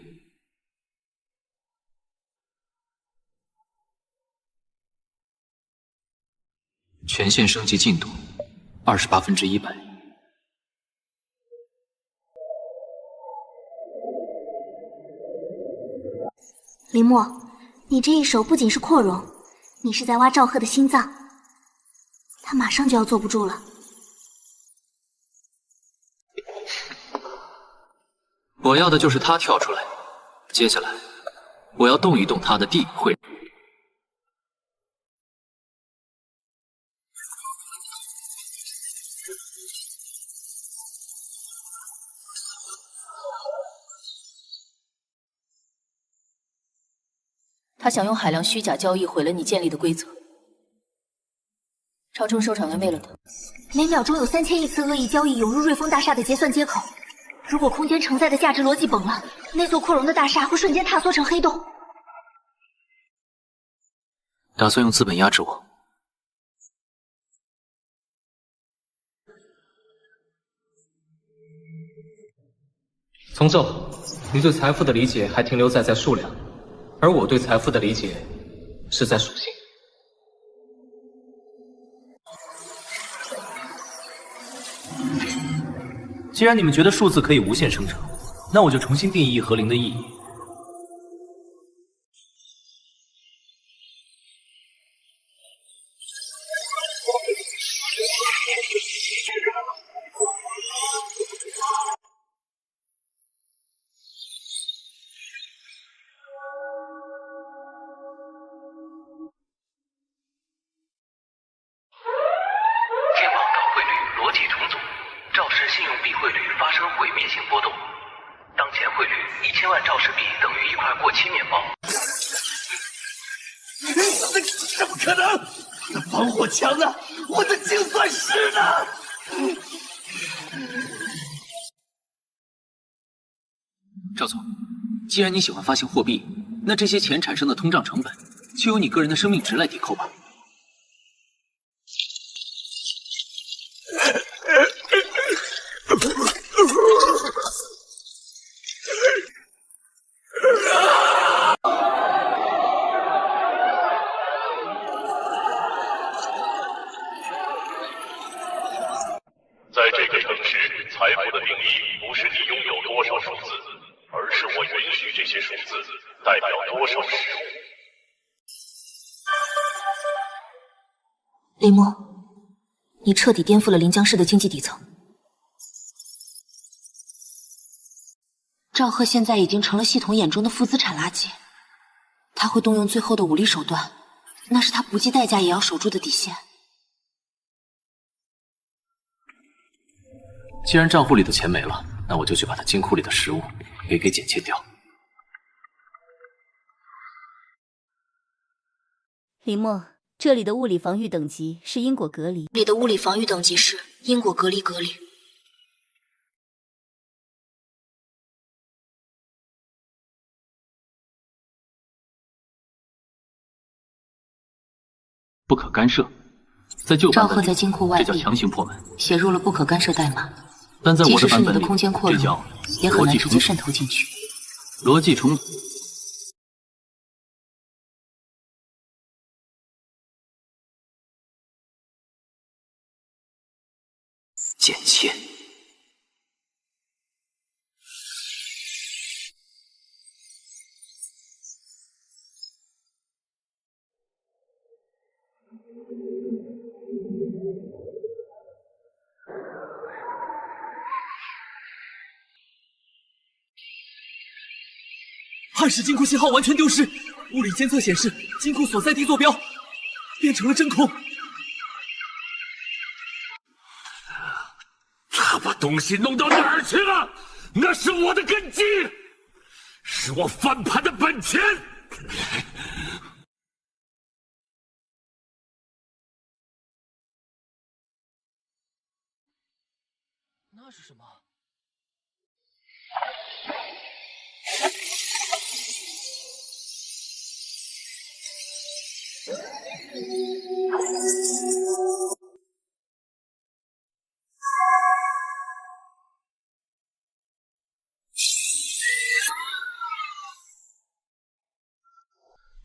全线升级进度28%。林墨，你这一手不仅是扩容，你是在挖赵贺的心脏，他马上就要坐不住了。我要的就是他跳出来，接下来我要动一动他的地汇。他想用海量虚假交易毁了你建立的规则。超充收场员喂了他。每秒钟有3000亿次恶意交易涌入瑞丰大厦的结算接口，如果空间承载的价值逻辑崩了，那座扩容的大厦会瞬间塌缩成黑洞。打算用资本压制我？从奏，你对财富的理解还停留在数量。而我对财富的理解是在属性。既然你们觉得数字可以无限生成，那我就重新定义和0的意义。强呢？我的精算师呢？赵总，既然你喜欢发行货币，那这些钱产生的通胀成本，就由你个人的生命值来抵扣吧。在这个城市，财富的定义不是你拥有多少数字，而是我允许这些数字代表多少事物。林墨，你彻底颠覆了临江市的经济底层。赵贺现在已经成了系统眼中的负资产垃圾，他会动用最后的武力手段，那是他不计代价也要守住的底线。既然账户里的钱没了，那我就去把他金库里的食物也给剪切掉。林墨，这里的物理防御等级是因果隔离。里的物理防御等级是因果隔离隔离。不可干涉，在旧版本赵贺在金库外这叫强行破门，写入了不可干涉代码。但在我的版本里，即使是你的空间扩容，也很难直接渗透进去。逻辑重组。剪切。汉室金库信号完全丢失，物理监测显示金库所在地坐标变成了真空。他把东西弄到哪儿去了？那是我的根基，是我翻盘的本钱。那是什么？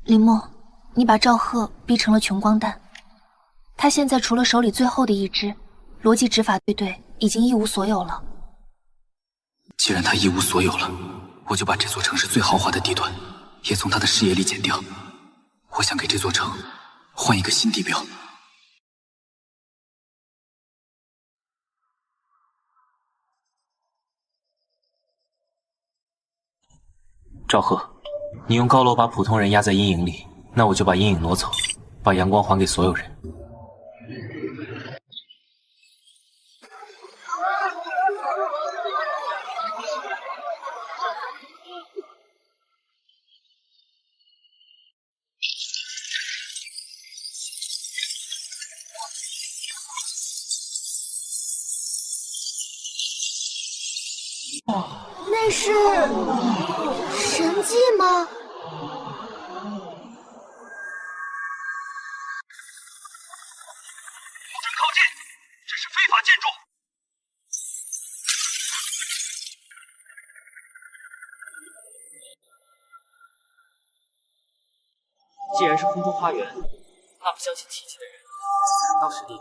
林墨，你把赵贺逼成了穷光蛋，他现在除了手里最后的一支逻辑执法队已经一无所有了。既然他一无所有了，我就把这座城市最豪华的地段也从他的视野里剪掉。我想给这座城换一个新地标。赵贺，你用高楼把普通人压在阴影里，那我就把阴影挪走，把阳光还给所有人。那是神迹吗？不准靠近，这是非法建筑。既然是空中花园，那不相信奇迹的人才能到实地。啊！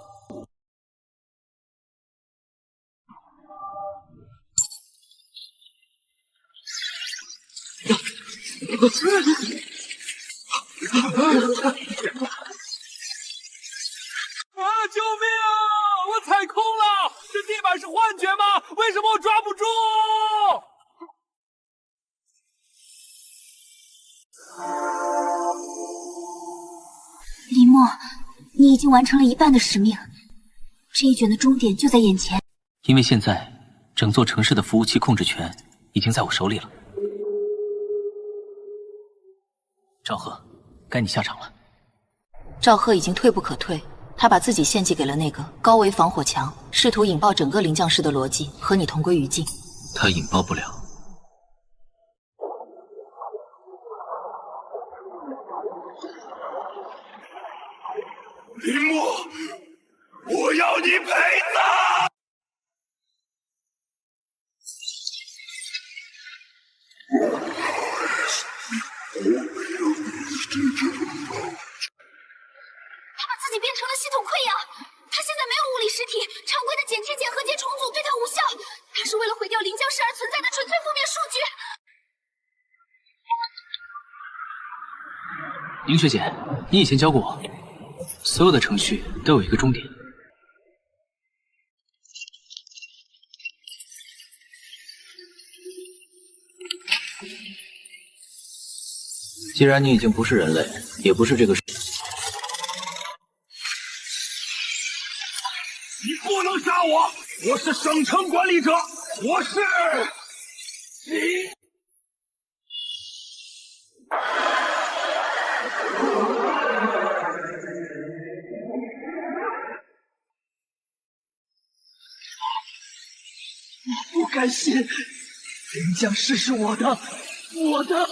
救命啊！我踩空了，这地板是幻觉吗？为什么我抓不住？林墨，你已经完成了一半的使命，这一卷的终点就在眼前。因为现在整座城市的服务器控制权已经在我手里了。赵贺，该你下场了。赵贺已经退不可退，他把自己献祭给了那个高维防火墙，试图引爆整个灵将士的逻辑，和你同归于尽。他引爆不了。林墨，我要你陪葬！他把自己变成了系统溃疡，他现在没有物理实体，常规的剪切件和接重组对他无效，他是为了毁掉灵将士而存在的纯粹负面数据。宁学姐，你以前教过我，所有的程序都有一个终点。既然你已经不是人类，也不是这个世，你不能杀我！我是省城管理者，我是你。我不甘心，临江市是我的，我的。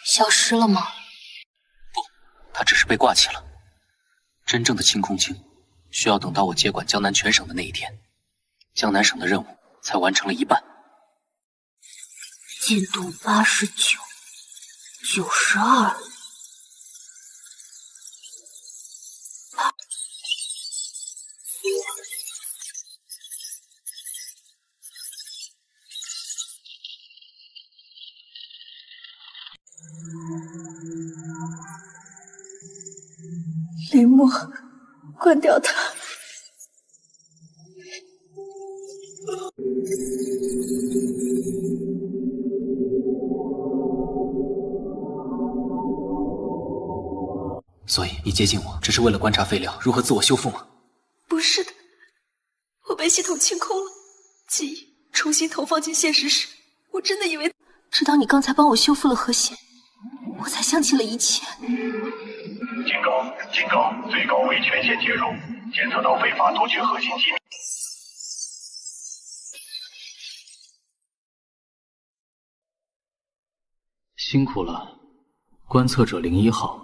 消失了吗？他只是被挂起了。真正的清空境，需要等到我接管江南全省的那一天，江南省的任务才完成了一半。进度89、92。林墨，关掉它。所以你接近我，只是为了观察废料如何自我修复吗？不是的，我被系统清空了，记忆重新投放进现实时，我真的以为，直到你刚才帮我修复了核心，我才想起了一切。警告！警告！最高维权限介入，检测到非法夺取核心机密。辛苦了，观测者01号。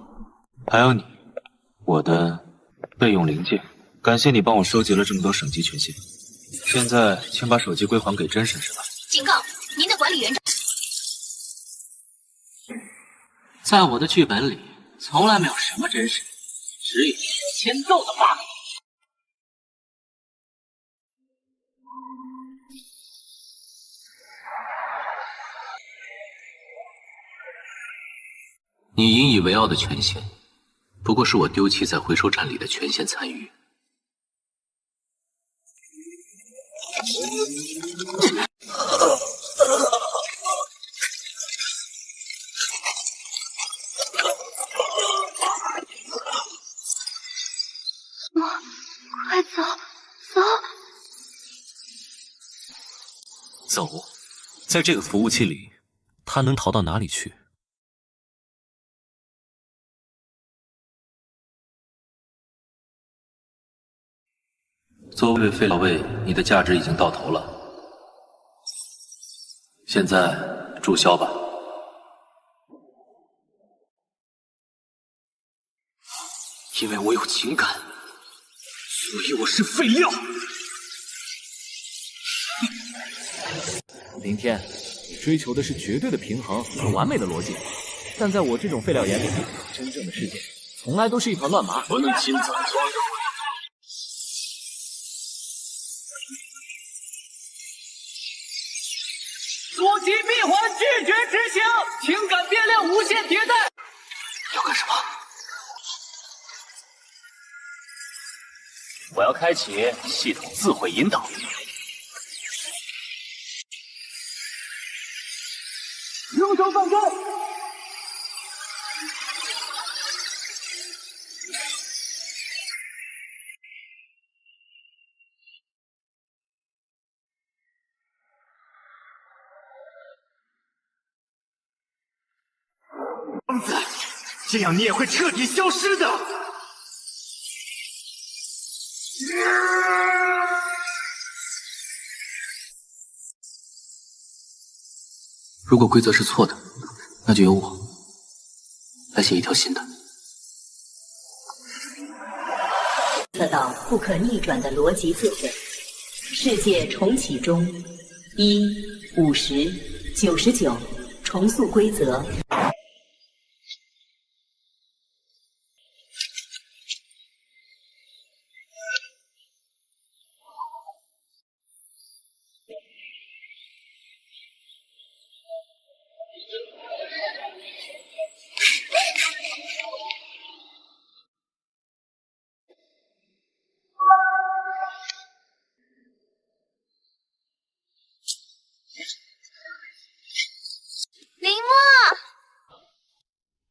还有你，我的备用零件。感谢你帮我收集了这么多省级权限。现在，请把手机归还给真神使吧。警告，您的管理员在我的剧本里，从来没有什么真实，只有签奏的罢了。你引以为傲的权限，不过是我丢弃在回收站里的权限残余。快走，走！走，在这个服务器里，他能逃到哪里去？作为废料位，你的价值已经到头了。现在注销吧。因为我有情感，所以我是废料。林天，你追求的是绝对的平衡和完美的逻辑，但在我这种废料眼里，真正的世界从来都是一团乱麻。不能亲自装着。左击闭环拒绝执行，情感变量无限迭代。要干什么？我要开启系统自毁引导。用手放松。疯子，这样你也会彻底消失的。如果规则是错的，那就由我来写一条新的。测到不可逆转的逻辑自毁，世界重启中，1、50、99，重塑规则。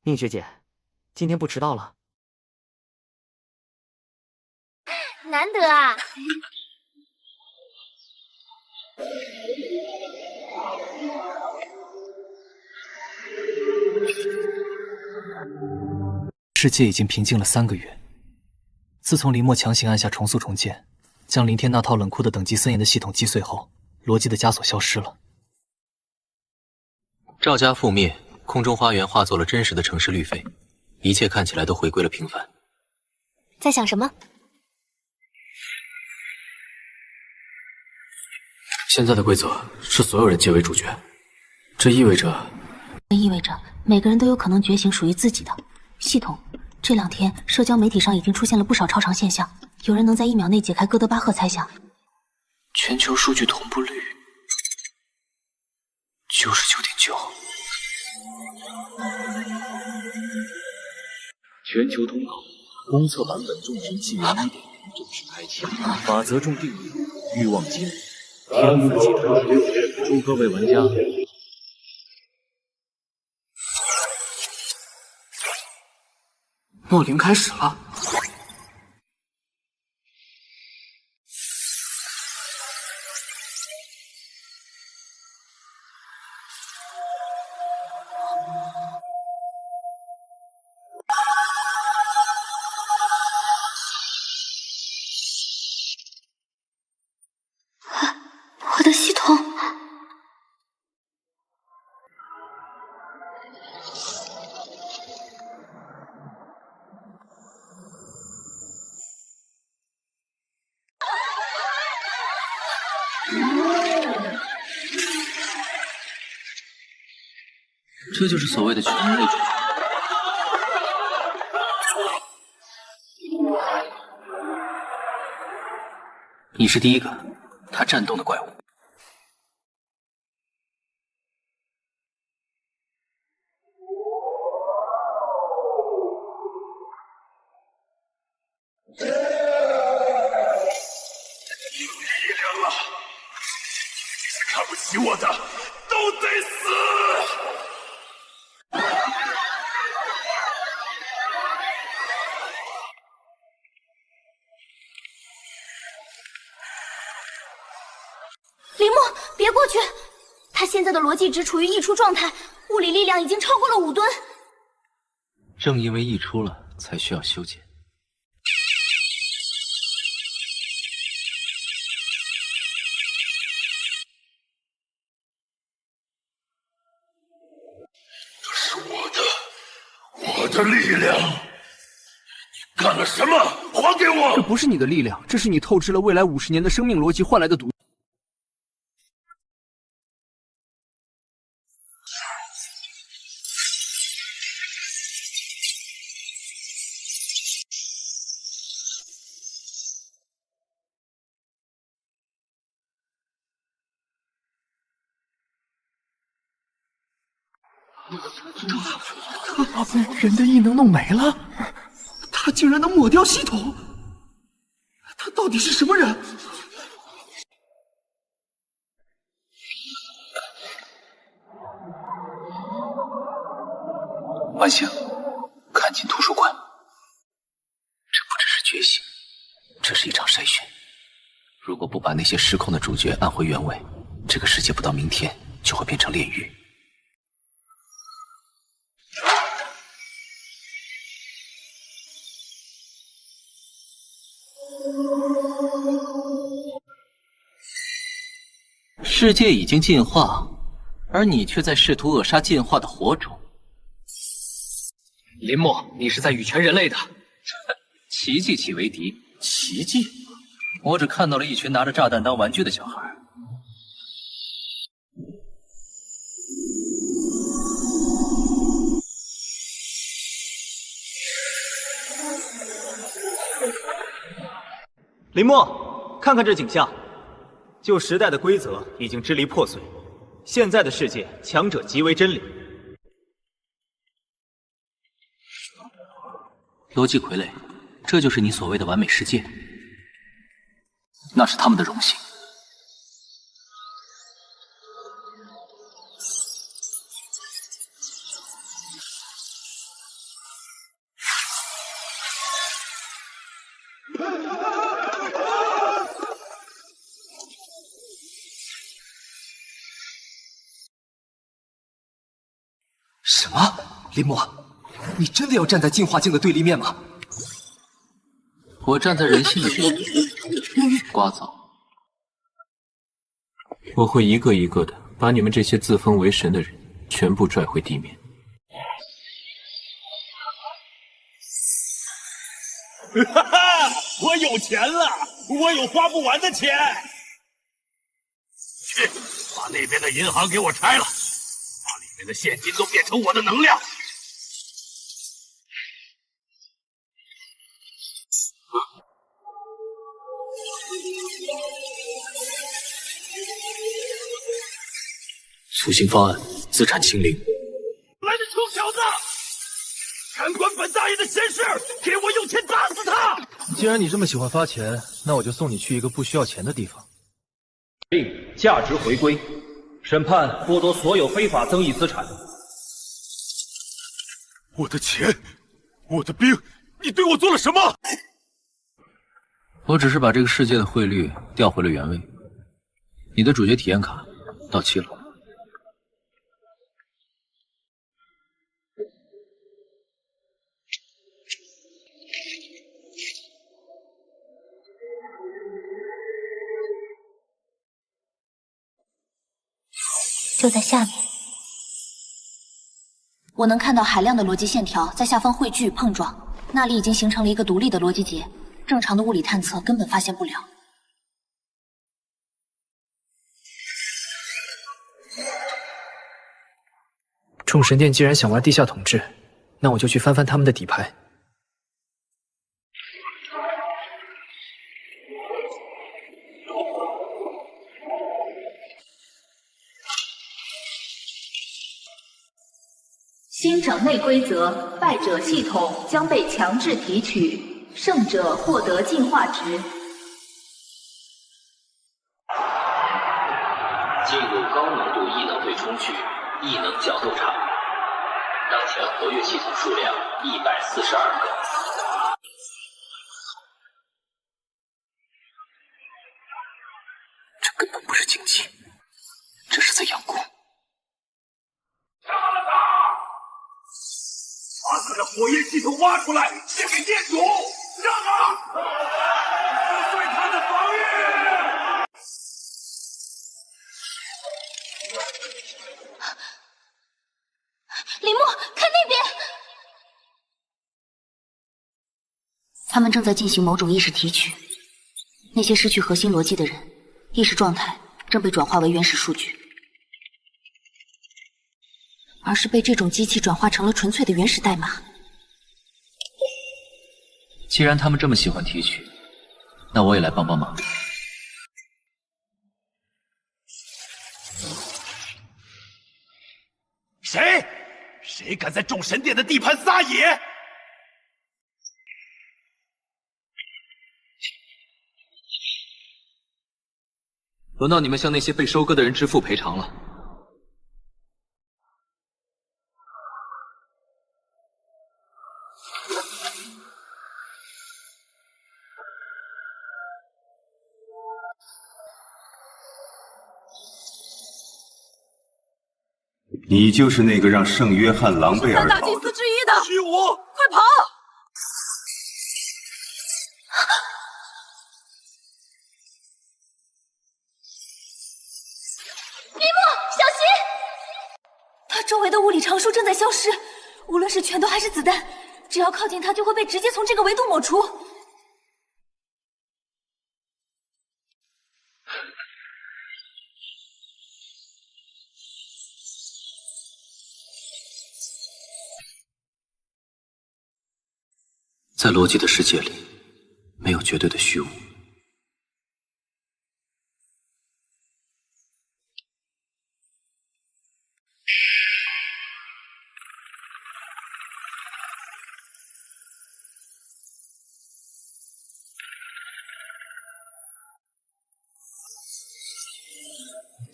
宁学姐，今天不迟到了。难得啊！世界已经平静了3个月。自从林墨强行按下重塑重建，将林天那套冷酷的等级森严的系统击碎后，逻辑的枷锁消失了。赵家覆灭，空中花园化作了真实的城市绿肺，一切看起来都回归了平凡。在想什么？现在的规则是所有人皆为主角，这意味着每个人都有可能觉醒属于自己的系统。这2天，社交媒体上已经出现了不少超常现象，有人能在1秒内解开哥德巴赫猜想。全球数据同步率99.9%。全球通告，公测版本众神纪元1.0正式开启，法则中定义，欲望积累，天赋解脱。祝各位玩家。末灵开始了。我的系统。这就是所谓的全人类主角。你是第一个他战斗的怪物。看不起我的都得死！林墨，别过去！他现在的逻辑值处于溢出状态，物理力量已经超过了5吨。正因为溢出了，才需要修剪。我的力量，你干了什么？还给我！这不是你的力量，这是你透支了未来50年的生命逻辑换来的毒。他被人的异能弄没了，他竟然能抹掉系统，他到底是什么人？万幸，看进图书馆。这不只是觉醒，这是一场筛选。如果不把那些失控的主角按回原位，这个世界不到明天就会变成炼狱。世界已经进化，而你却在试图扼杀进化的火种。林墨，你是在羽权人类的。奇迹岂为敌？奇迹？我只看到了一群拿着炸弹当玩具的小孩。林墨，看看这景象。旧时代的规则已经支离破碎，现在的世界强者即为真理。逻辑傀儡，这就是你所谓的完美世界？那是他们的荣幸。什么？林墨，你真的要站在进化境的对立面吗？我站在人性的对立面，瓜枣。我会一个一个的把你们这些自封为神的人全部拽回地面。哈哈，我有钱了，我有花不完的钱。去，把那边的银行给我拆了，把里面的现金都变成我的能量。促行方案，资产清零。来的臭小子，敢管本大爷的闲事，给我用钱打死他！既然你这么喜欢发钱，那我就送你去一个不需要钱的地方。令价值回归，审判剥夺所有非法增益资产。我的钱，我的兵，你对我做了什么？我只是把这个世界的汇率调回了原位。你的主角体验卡到期了。就在下面，我能看到海量的逻辑线条在下方汇聚碰撞，那里已经形成了一个独立的逻辑结，正常的物理探测根本发现不了。众神殿既然想玩地下统治，那我就去翻翻他们的底牌。新整内规则，败者系统将被强制提取，胜者获得进化值。进入高浓度异能对冲区，异能角斗场。当前活跃系统数量142个。这根本不是竞技，这是在养蛊。把他的火焰系统挖出来，献给店主，让啊！撕碎他的防御！林墨，看那边！他们正在进行某种意识提取，那些失去核心逻辑的人，意识状态正被转化为原始数据。而是被这种机器转化成了纯粹的原始代码。既然他们这么喜欢提取，那我也来帮帮忙。谁敢在众神殿的地盘撒野？轮到你们向那些被收割的人支付赔偿了。你就是那个让圣约翰狼狈而大逃的。祭司之一的虚无，快跑！林墨，小心！他周围的物理常数正在消失，无论是拳头还是子弹，只要靠近他，就会被直接从这个维度抹除。在逻辑的世界里，没有绝对的虚无。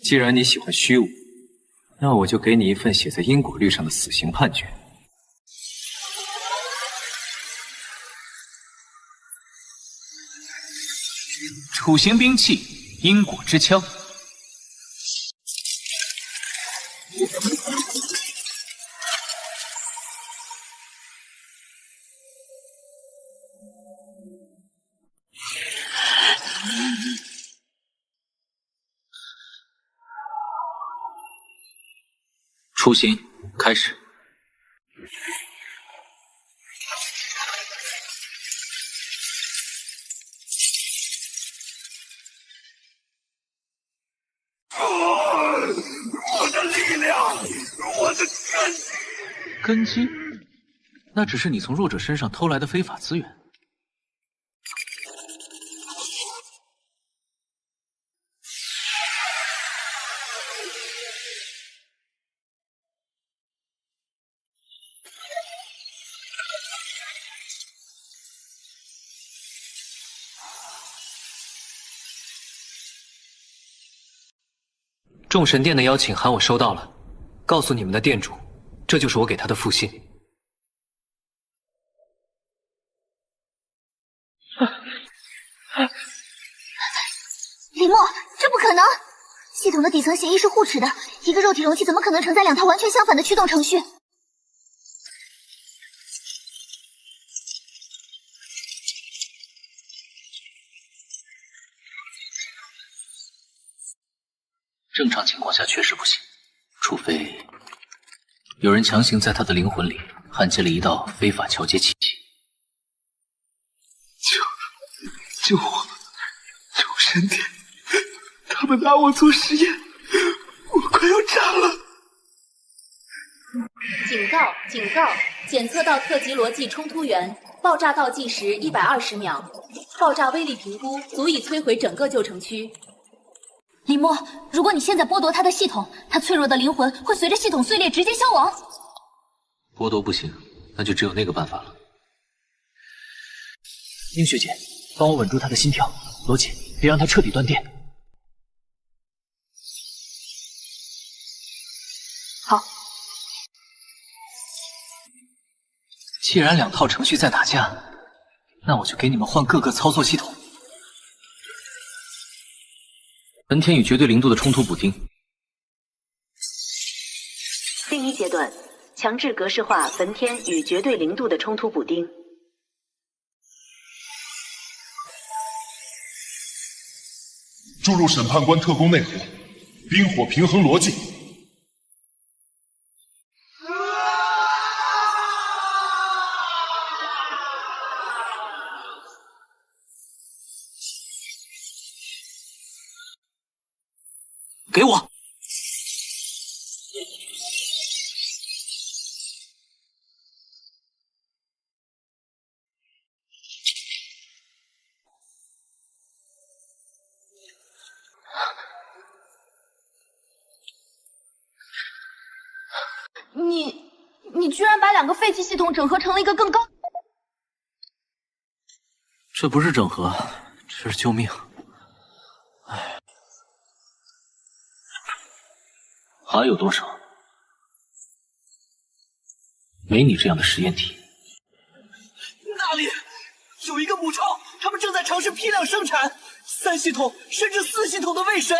既然你喜欢虚无，那我就给你一份写在因果律上的死刑判决。处刑兵器因果之枪。雏形开始。我的力量，我的根基？那只是你从弱者身上偷来的非法资源。众神殿的邀请函我收到了，告诉你们的殿主，这就是我给他的复信。李默，这不可能！系统的底层协议是互斥的，一个肉体容器怎么可能承载两套完全相反的驱动程序？正常情况下确实不行，除非有人强行在他的灵魂里焊接了一道非法桥接器。救我！众神殿，他们拿我做实验，我快要炸了！警告！警告！检测到特级逻辑冲突源，爆炸倒计时120秒，爆炸威力评估足以摧毁整个旧城区。李默，如果你现在剥夺他的系统，他脆弱的灵魂会随着系统碎裂直接消亡。剥夺不行，那就只有那个办法了。宁学姐，帮我稳住他的心跳，罗姐，别让他彻底断电。好。既然两套程序在打架，那我就给你们换各个操作系统。本天与绝对零度的冲突补丁。第一阶段，强制格式化本天与绝对零度的冲突补丁。注入审判官特工内核，冰火平衡逻辑。给我！你居然把两个废弃系统整合成了一个更高……这不是整合，这是救命。唉，还有多少？没你这样的实验体。那里有一个母超，他们正在尝试批量生产3系统甚至4系统的卫神。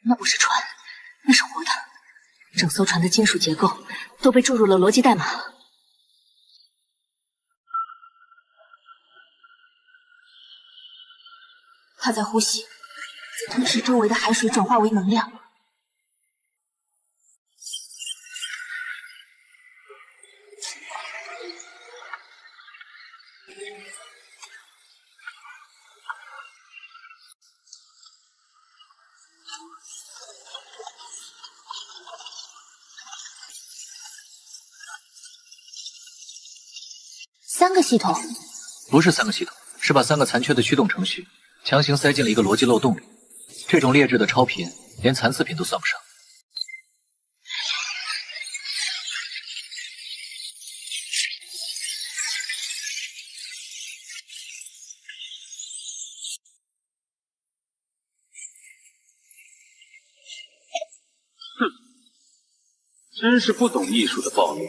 那不是船，那是活的。整艘船的金属结构都被注入了逻辑代码。它在呼吸，在吞噬周围的海水，转化为能量。3个系统？不是3个系统，是把3个残缺的驱动程序强行塞进了一个逻辑漏洞里。这种劣质的超频，连残次品都算不上。哼，真是不懂艺术的暴虐。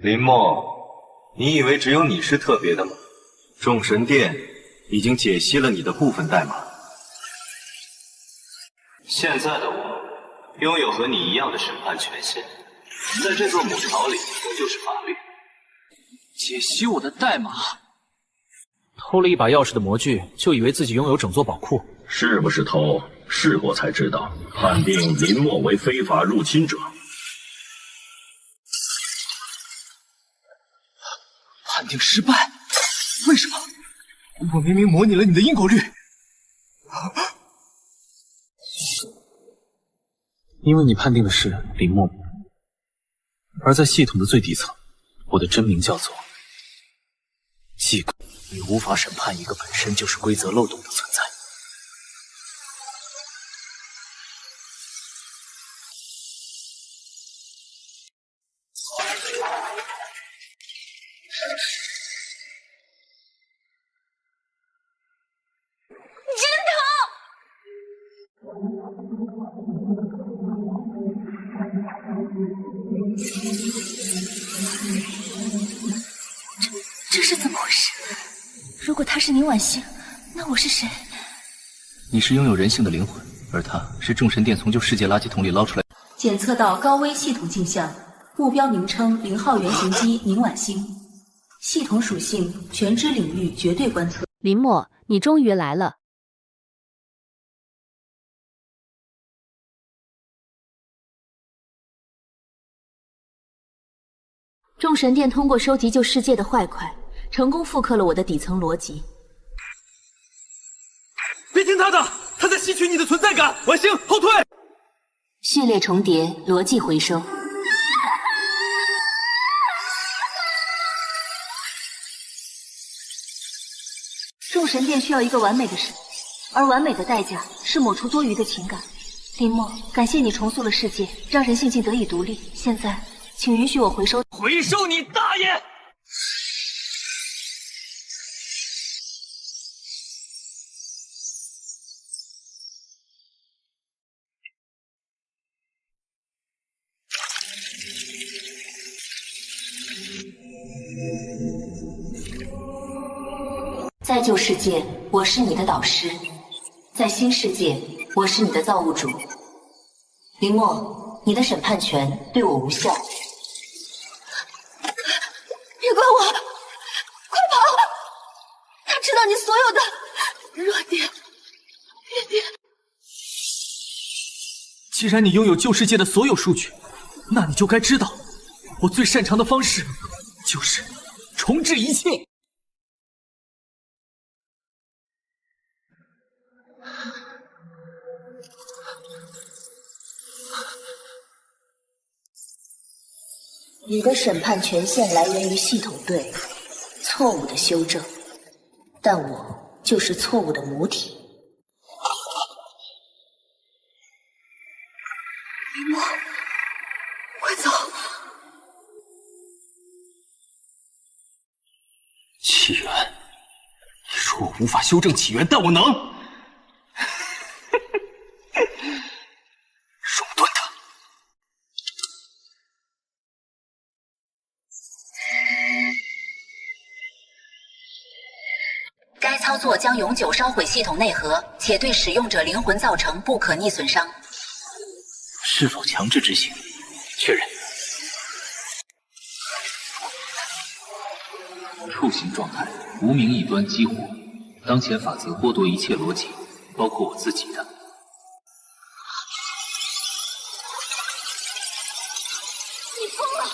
林墨，你以为只有你是特别的吗？众神殿已经解析了你的部分代码。现在的我拥有和你一样的审判权限，在这座母巢里，我就是法律。解析我的代码？偷了一把钥匙的模具，就以为自己拥有整座宝库？是不是偷？试过才知道。判定林墨为非法入侵者。判定失败？为什么？我明明模拟了你的因果律。因为你判定的是林默默，而在系统的最底层，我的真名叫做季公。你无法审判一个本身就是规则漏洞的存在。这是怎么回事？如果他是宁婉星，那我是谁？你是拥有人性的灵魂，而他是众神殿从旧世界垃圾桶里捞出来。检测到高危系统镜像，目标名称0号原型机宁婉星，系统属性全知领域绝对观测。林默，你终于来了。众神殿通过收集旧世界的坏块，成功复刻了我的底层逻辑。别听他的，他在吸取你的存在感。婉星，后退！序列重叠，逻辑回收。众神殿需要一个完美的世界，而完美的代价是抹除多余的情感。林默，感谢你重塑了世界，让人性境得以独立。现在，请允许我回收。回收你大爷！在旧世界，我是你的导师；在新世界，我是你的造物主。林默，你的审判权对我无效。别管我，快跑！他知道你所有的弱点、缺点。既然你拥有旧世界的所有数据，那你就该知道，我最擅长的方式就是重置一切。你的审判权限来源于系统对错误的修正，但我就是错误的母体。林默，快走！起源，你说我无法修正起源，但我能。熔断它。该操作将永久烧毁系统内核，且对使用者灵魂造成不可逆损伤。是否强制执行？确认。触形状态，无名异端激活。当前法则剥夺一切逻辑，包括我自己的。你疯了！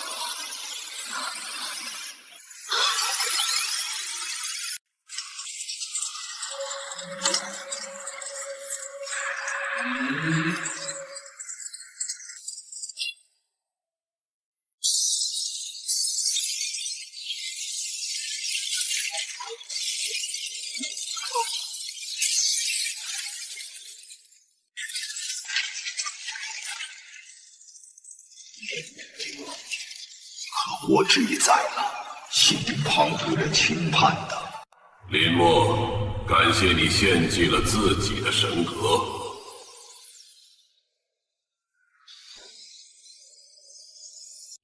可我志在了，心旁不着轻判的。林默，感谢你献祭了自己的神格。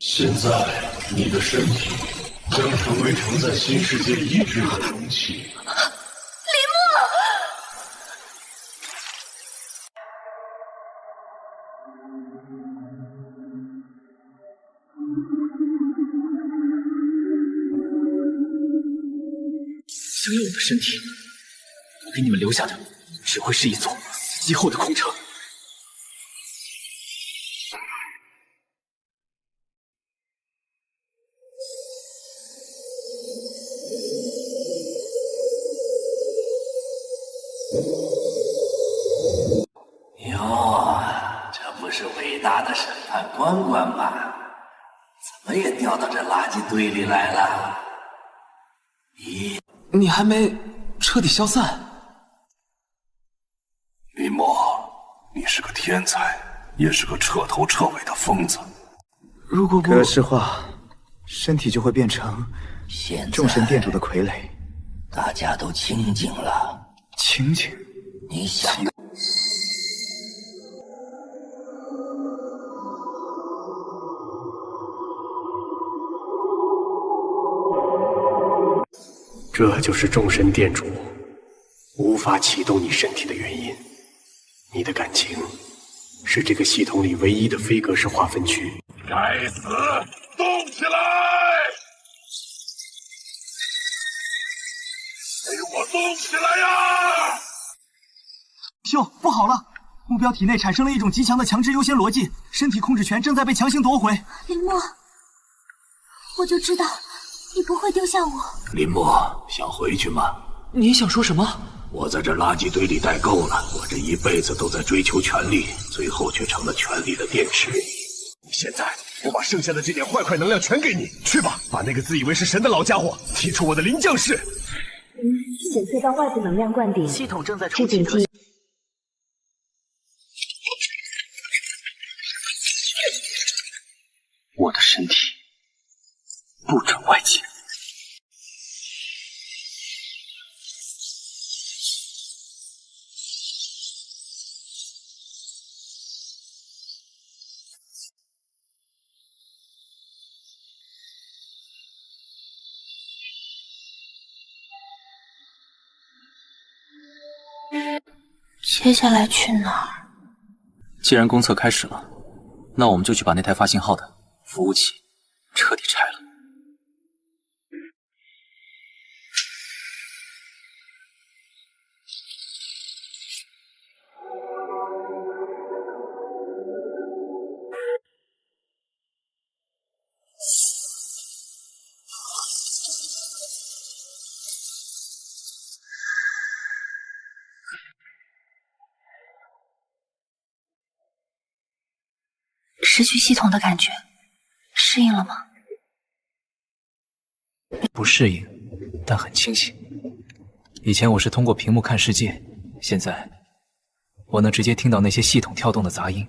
现在你的身体将成为承载新世界意志的容器。林墨，想要我的身体，我给你们留下的只会是一座死寂后的空城。哟，这不是伟大的审判官官吗？怎么也掉到这垃圾堆里来了？咦，你还没彻底消散？林墨，你是个天才，也是个彻头彻尾的疯子。如果不格式化，身体就会变成众神殿主的傀儡。大家都清静了。清静？你想？这就是众神殿主无法启动你身体的原因。你的感情是这个系统里唯一的非格式划分区。该死！动起来！给我动起来呀！秀，不好了！目标体内产生了一种极强的强制优先逻辑，身体控制权正在被强行夺回。林墨，我就知道你不会丢下我。林墨，想回去吗？你想说什么？我在这垃圾堆里待够了，我这一辈子都在追求权力，最后却成了权力的电池。现在我把剩下的这点坏能量全给你，去吧，把那个自以为是神的老家伙踢出我的灵将室。检测到外部能量灌顶，系统正在重启。我的身体不准外界。接下来去哪儿？既然公测开始了，那我们就去把那台发信号的服务器彻底拆了。失去系统的感觉，适应了吗？不适应，但很清醒。以前我是通过屏幕看世界，现在我能直接听到那些系统跳动的杂音。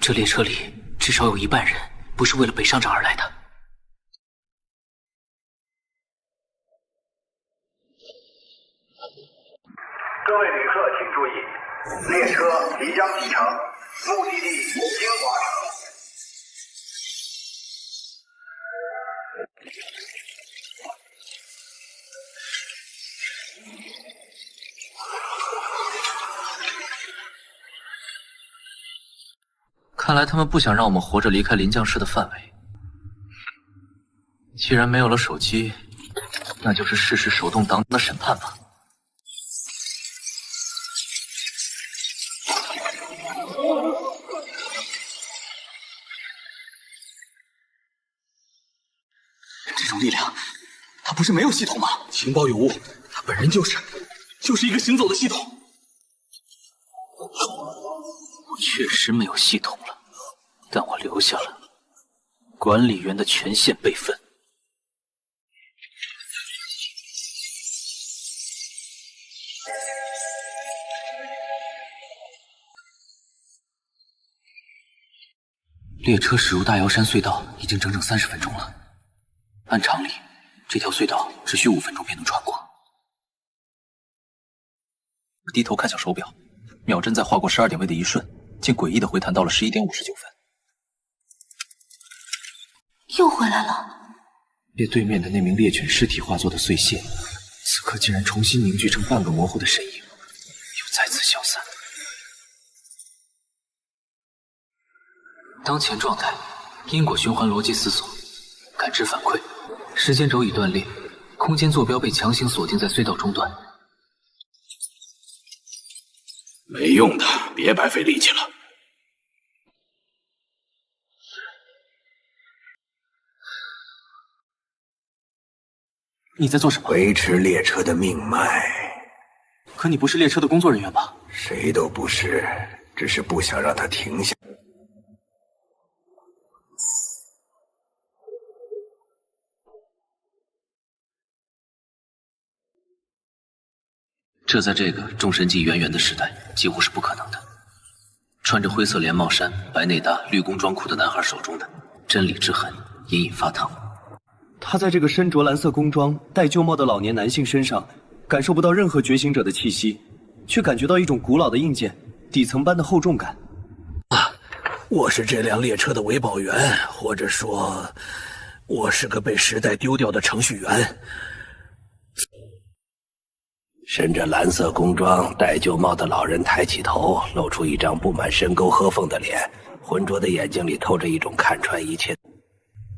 这列车里至少有一半人不是为了北上长而来的。各位旅客请注意，列车即将启程，目的地金华城。看来他们不想让我们活着离开临江市的范围。既然没有了手机，那就是事实手动挡的审判吧。这种力量，它不是没有系统吗？情报有误，它本人就是一个行走的系统。我确实没有系统了，但我留下了管理员的权限备份。列车驶入大瑶山隧道已经整整30分钟了。按常理，这条隧道只需5分钟便能穿过。低头看向手表，秒针在划过12点位的一瞬，竟诡异的回弹到了11点59分。又回来了。被对面的那名猎犬尸体化作的碎屑，此刻竟然重新凝聚成半个模糊的身影，又再次消散。当前状态：因果循环逻辑思索，感知反馈，时间轴已断裂，空间坐标被强行锁定在隧道中段。没用的，别白费力气了。你在做什么？维持列车的命脉。可你不是列车的工作人员吧？谁都不是，只是不想让它停下。这在这个众神纪渊源的时代几乎是不可能的。穿着灰色连帽衫、白内搭、绿工装裤的男孩手中的真理之痕隐隐发烫。他在这个身着蓝色工装、戴旧帽的老年男性身上，感受不到任何觉醒者的气息，却感觉到一种古老的硬件，底层般的厚重感。我是这辆列车的维保员，或者说，我是个被时代丢掉的程序员。身着蓝色工装、戴旧帽的老人抬起头，露出一张布满深沟褐缝的脸，浑浊的眼睛里透着一种看穿一切。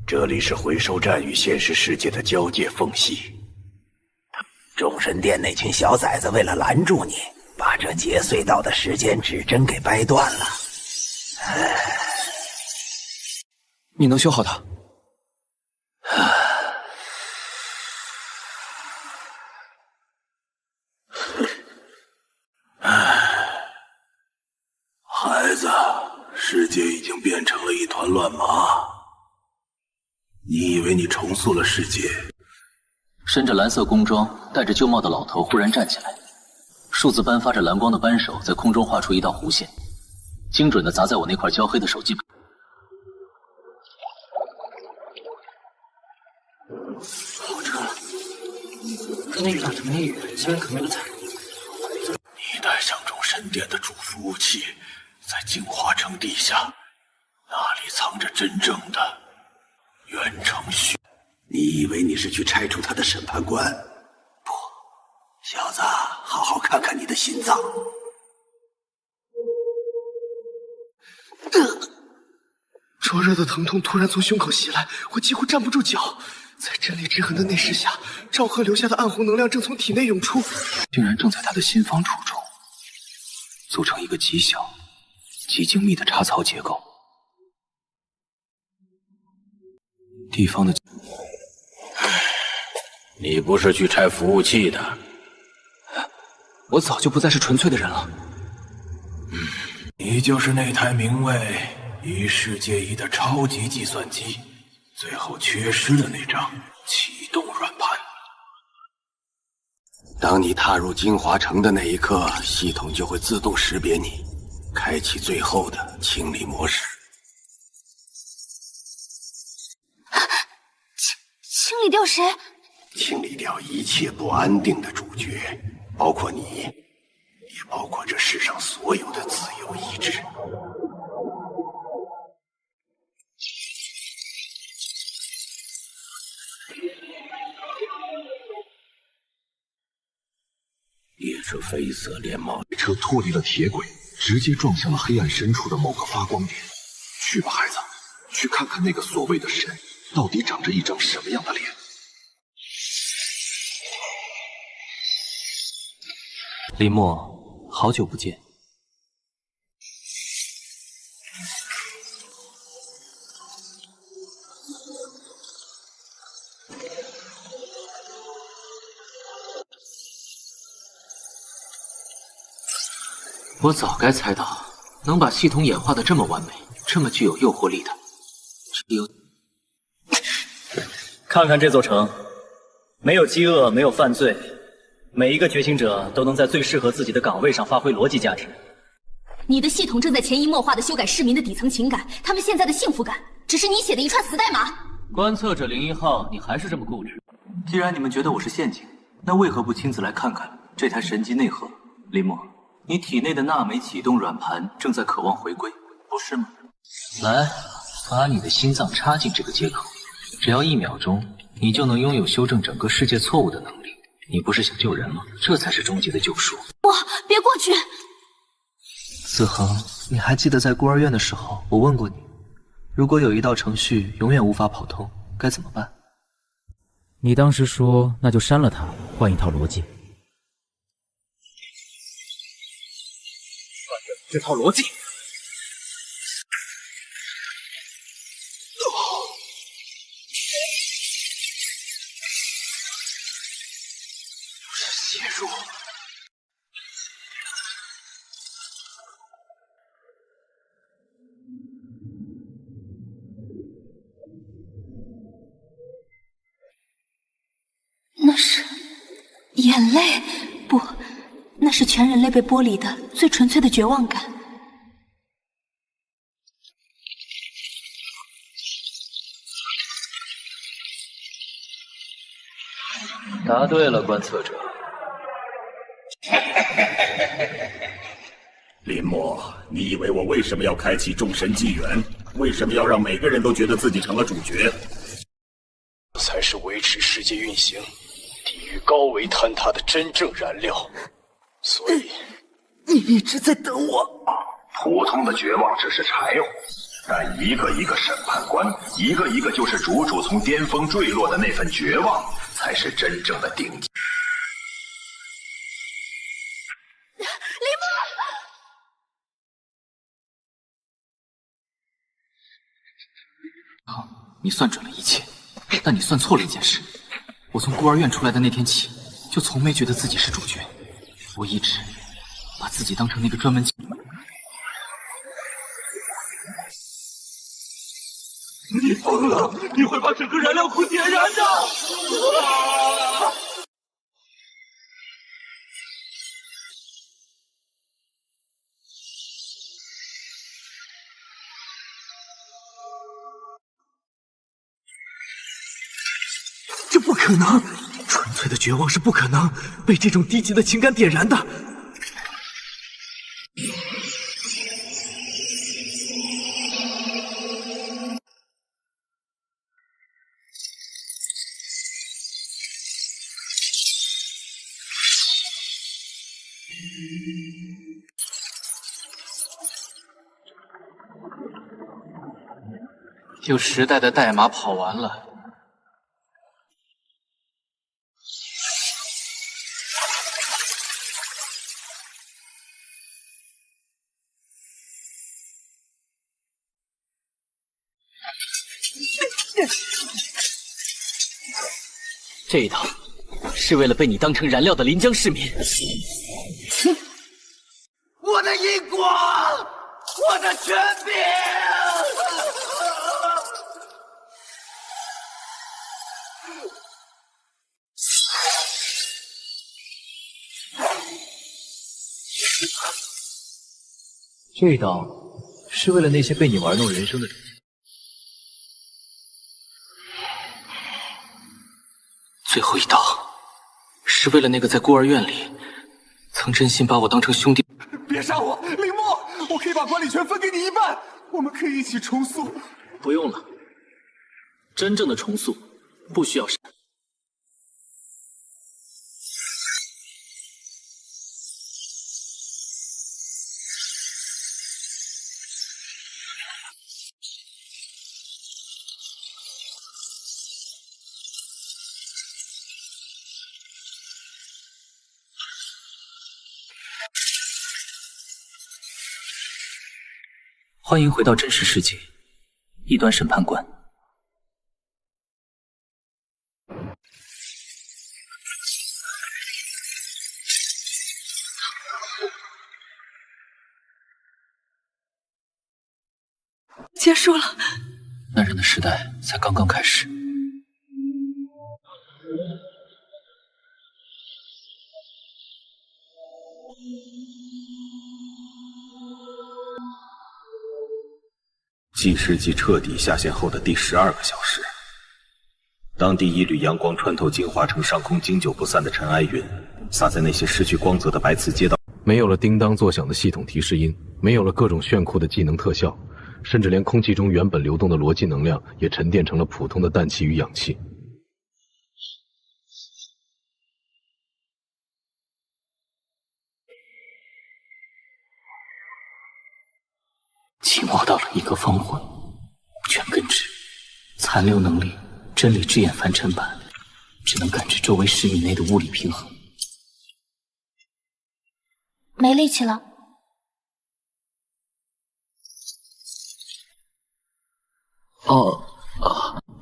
这里是回收站与现实世界的交界缝隙。众神殿那群小崽子为了拦住你，把这劫隧道的时间指针给掰断了。你能修好它？孩子，世界已经变成了一团乱麻。你以为你重塑了世界？身着蓝色工装、戴着旧帽的老头忽然站起来，数字般发着蓝光的扳手在空中画出一道弧线，精准地砸在我那块焦黑的手机板。好车了，跟那个打成雨，竟然可没了彩。你带上众神殿的主服务器，在净化城地下，那里藏着真正的袁承旭。你以为你是去拆除他的审判官？不，小子，好好看看你的心脏。灼热的疼痛突然从胸口袭来，我几乎站不住脚。在真理之痕的内视下，赵贺留下的暗红能量正从体内涌出，竟然正在他的心房处中，组成一个极小、极精密的插槽结构。地方的，你不是去拆服务器的？我早就不再是纯粹的人了。你就是那台名为一世界一的超级计算机，最后缺失的那张启动软盘。当你踏入精华城的那一刻，系统就会自动识别你，开启最后的清理模式。清理掉谁？清理掉一切不安定的主角，包括你，也包括这世上所有的自由意志。列车绯色连帽，列车脱离了铁轨，直接撞向了黑暗深处的某个发光点。去吧，孩子，去看看那个所谓的神到底长着一张什么样的脸。李默，好久不见。我早该猜到，能把系统演化的这么完美，这么具有诱惑力的，只有……看看这座城，没有饥饿，没有犯罪，每一个觉醒者都能在最适合自己的岗位上发挥逻辑价值。你的系统正在潜移默化地修改市民的底层情感，他们现在的幸福感，只是你写的一串死代码。观测者01号，你还是这么固执。既然你们觉得我是陷阱，那为何不亲自来看看这台神机内核林墨，你体内的纳美启动软盘正在渴望回归，不是吗？来，把你的心脏插进这个接口，只要1秒钟，你就能拥有修正整个世界错误的能力。你不是想救人吗？这才是终极的救赎。不，别过去！子恒，你还记得在孤儿院的时候，我问过你，如果有一道程序永远无法跑通，该怎么办？你当时说，那就删了它，换一套逻辑。这套逻辑。血入。那是眼泪，不，那是全人类被剥离的最纯粹的绝望感。答对了，观测者。林墨，你以为我为什么要开启众神纪元？为什么要让每个人都觉得自己成了主角？这才是维持世界运行、抵御高维坍塌的真正燃料。所以，你一直在等我。普通的绝望只是柴火，但一个一个审判官，一个一个救世主从巅峰坠落的那份绝望，才是真正的顶级。你算准了一切，但你算错了一件事。我从孤儿院出来的那天起，就从没觉得自己是主角。我一直把自己当成那个专门……你疯了！你会把整个燃料库点燃的！这不可能！纯粹的绝望是不可能被这种低级的情感点燃的。有时代的代码跑完了。这一套是为了被你当成燃料的临江市民。我的荧光，我的权柄！这一刀是为了那些被你玩弄人生的人。最后一刀是为了那个在孤儿院里曾真心把我当成兄弟。别杀我，林墨，我可以把管理权分给你一半，我们可以一起重塑。不用了，真正的重塑不需要杀。欢迎回到真实世界，异端审判官。结束了，男人的时代才刚刚开始。计时器彻底下线后的第12个小时，当第一缕阳光穿透净化城上空经久不散的尘埃云，洒在那些失去光泽的白瓷街道。没有了叮当作响的系统提示音，没有了各种炫酷的技能特效，甚至连空气中原本流动的逻辑能量也沉淀成了普通的氮气与氧气。寂寞到了一个方魂，全根治，残留能力真理之眼凡尘版，只能感知周围10米内的物理平衡。没力气了。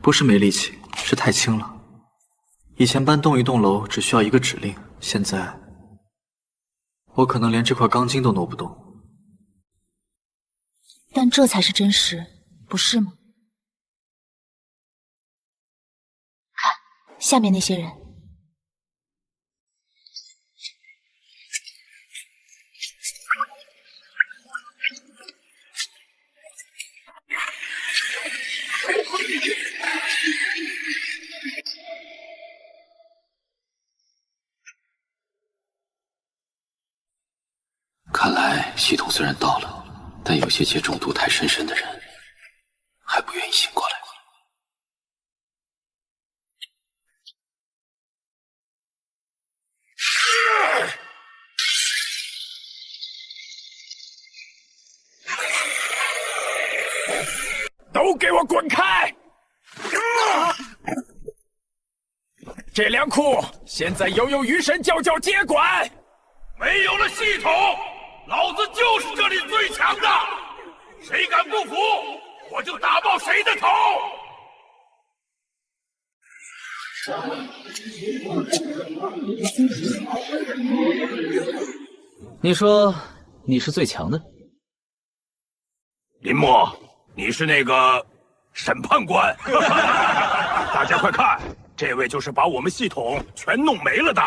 不是没力气，是太轻了。以前搬动一栋楼只需要一个指令，现在我可能连这块钢筋都挪不动。但这才是真实，不是吗？看，下面那些人。看来系统虽然到了，但有些借中毒太深的人还不愿意醒过来。都给我滚开！这粮库现在由鱼神教教接管。没有了系统，老子就是这里最强的，谁敢不服，我就打爆谁的头！你说你是最强的？林默，你是那个审判官。大家快看，这位就是把我们系统全弄没了的。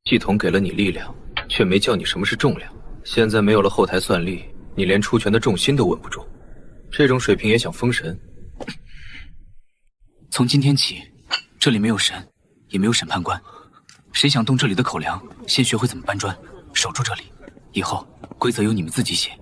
系统给了你力量，却没教你什么是重量。现在没有了后台算力，你连出拳的重心都稳不住。这种水平也想封神？从今天起，这里没有神，也没有审判官。谁想动这里的口粮，先学会怎么搬砖，守住这里。以后规则由你们自己写。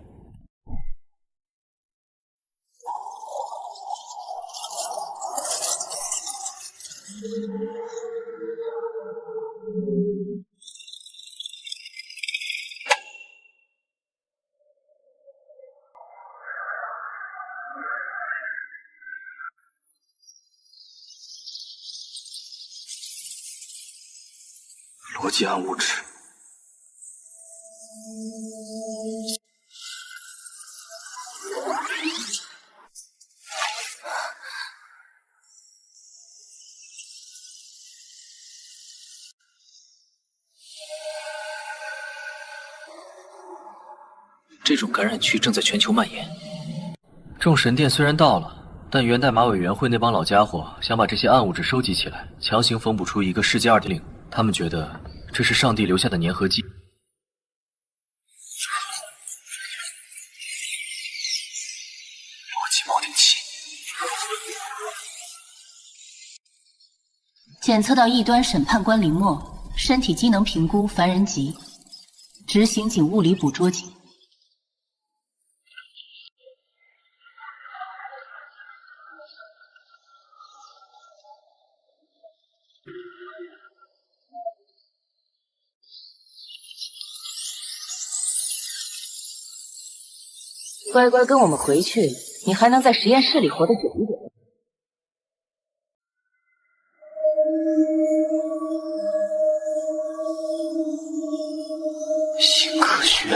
逻辑暗物质。这种感染区正在全球蔓延。众神殿虽然到了，但源代码委员会那帮老家伙想把这些暗物质收集起来，强行缝补出一个世界2.0。他们觉得这是上帝留下的粘合剂。逻辑锚定器。检测到异端审判官林默，身体机能评估凡人级，执行警物理捕捉警。乖乖跟我们回去，你还能在实验室里活得久一点。新科学。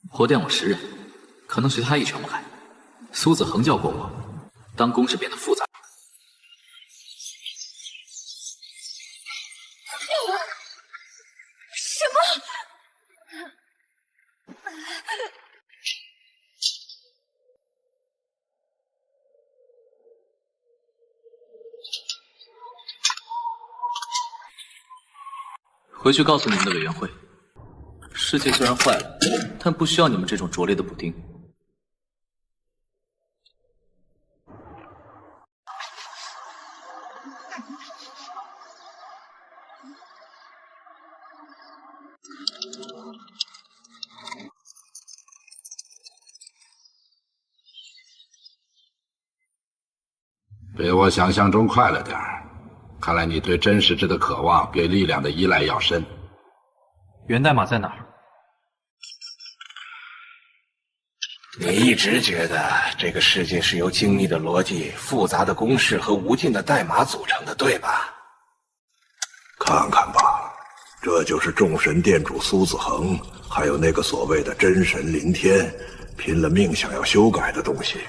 活电我10人，可能随他一拳不开。苏子恒教过我，当公式变得复杂。什么？回去告诉你们的委员会，世界虽然坏了，但不需要你们这种拙劣的补丁。比我想象中快了点儿，看来你对真实之的渴望，对力量的依赖要深。源代码在哪儿？你一直觉得这个世界是由精密的逻辑、复杂的公式和无尽的代码组成的，对吧？看看吧，这就是众神殿主苏子恒，还有那个所谓的真神林天，拼了命想要修改的东西。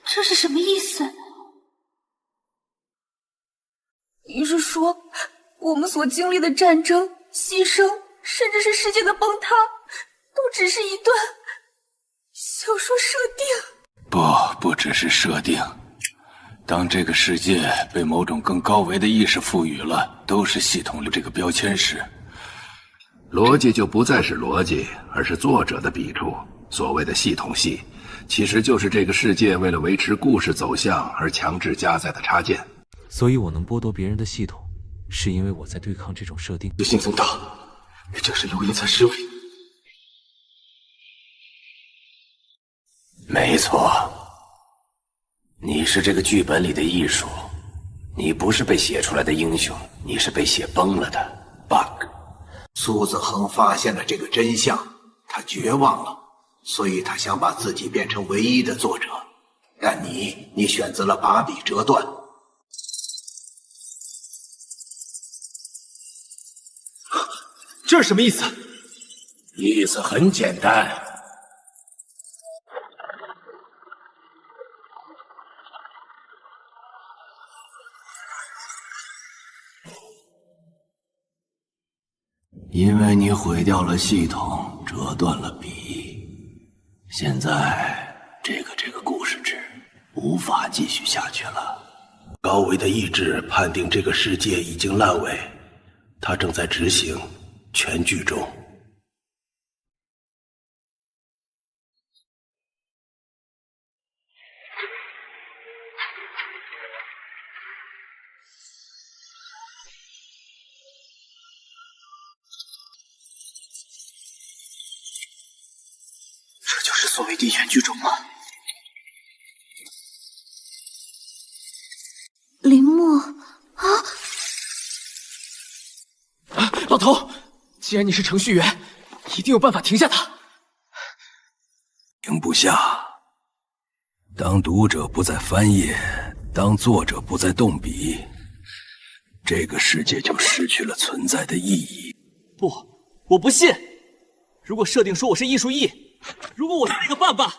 这是什么意思？你是说，我们所经历的战争、牺牲，甚至是世界的崩塌，都只是一段小说设定？不只是设定。当这个世界被某种更高维的意识赋予了都是系统这个标签时，逻辑就不再是逻辑，而是作者的笔触。所谓的系统系，其实就是这个世界为了维持故事走向而强制加载的插件。所以我能剥夺别人的系统，是因为我在对抗这种设定。野心增大，你正是流言才失位。没错，你是这个剧本里的艺术，你不是被写出来的英雄，你是被写崩了的 bug。苏子恒发现了这个真相，他绝望了，所以他想把自己变成唯一的作者。但你选择了把笔折断。这是什么意思？意思很简单。因为你毁掉了系统，折断了笔，现在这个故事纸无法继续下去了。高维的意志判定这个世界已经烂尾，他正在执行全剧终。这就是所谓的全剧终吗？林默啊！老头，既然你是程序员，一定有办法停下他。停不下。当读者不再翻页，当作者不再动笔，这个世界就失去了存在的意义。不，我不信。如果设定说我是艺术E，如果我是那个爸爸，那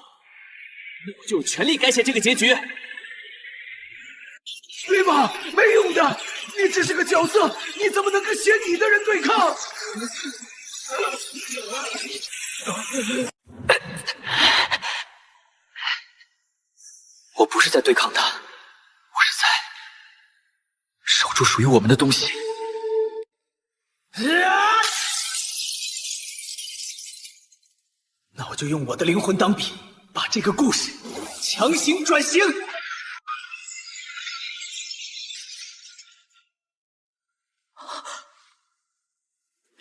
我就有权利改写这个结局。对吧？没用的，你只是个角色，你怎么能跟写你的人对抗？我不是在对抗他，我是在守住属于我们的东西。那我就用我的灵魂当笔，把这个故事强行转型。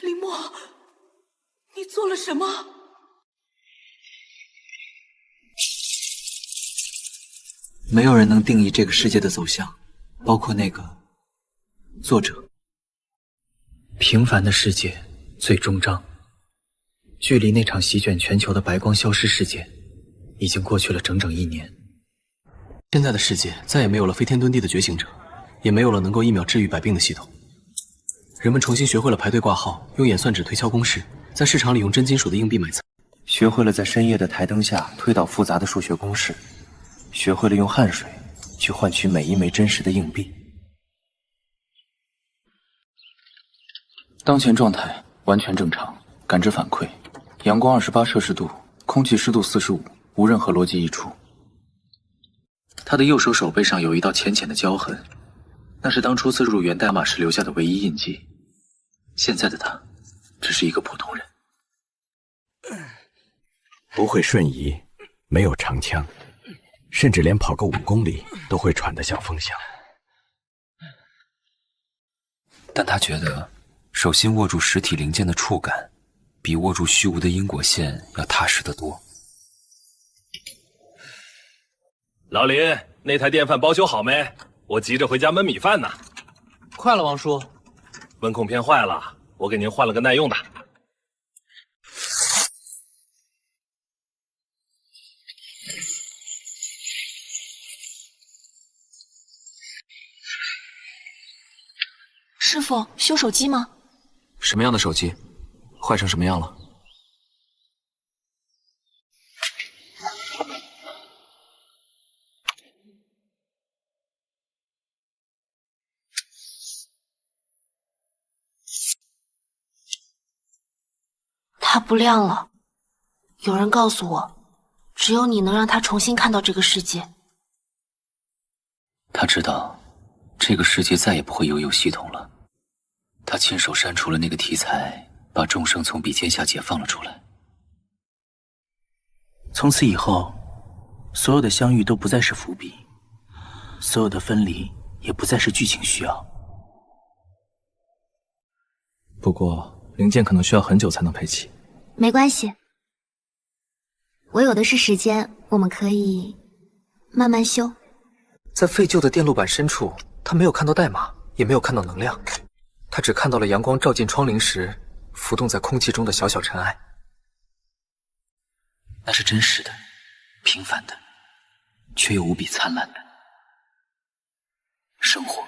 林默，你做了什么？没有人能定义这个世界的走向，包括那个作者。平凡的世界最终章，距离那场席卷全球的白光消失事件，已经过去了整整1年。现在的世界再也没有了飞天遁地的觉醒者，也没有了能够1秒治愈百病的系统。人们重新学会了排队挂号，用演算纸推敲公式，在市场里用真金属的硬币买菜，学会了在深夜的台灯下推导复杂的数学公式，学会了用汗水去换取每一枚真实的硬币。当前状态完全正常，感知反馈，阳光28摄氏度，空气湿度45，无任何逻辑溢出。他的右手手背上有一道浅浅的胶痕，那是当初次入源代码时留下的唯一印记。现在的他，只是一个普通人。不会瞬移，没有长枪，甚至连跑个5公里都会喘得像风箱。但他觉得手心握住实体零件的触感，比握住虚无的因果线要踏实得多。老林，那台电饭包修好没？我急着回家焖米饭呢。快了，王叔。温控片坏了，我给您换了个耐用的。师傅，修手机吗？什么样的手机？坏成什么样了？它不亮了。有人告诉我，只有你能让它重新看到这个世界。他知道，这个世界再也不会拥有系统了。他亲手删除了那个题材，把众生从笔尖下解放了出来。从此以后，所有的相遇都不再是伏笔，所有的分离也不再是剧情需要。不过零件可能需要很久才能配齐。没关系，我有的是时间，我们可以慢慢修。在废旧的电路板深处，他没有看到代码，也没有看到能量，他只看到了阳光照进窗棂时浮动在空气中的小小尘埃。那是真实的，平凡的，却又无比灿烂的生活。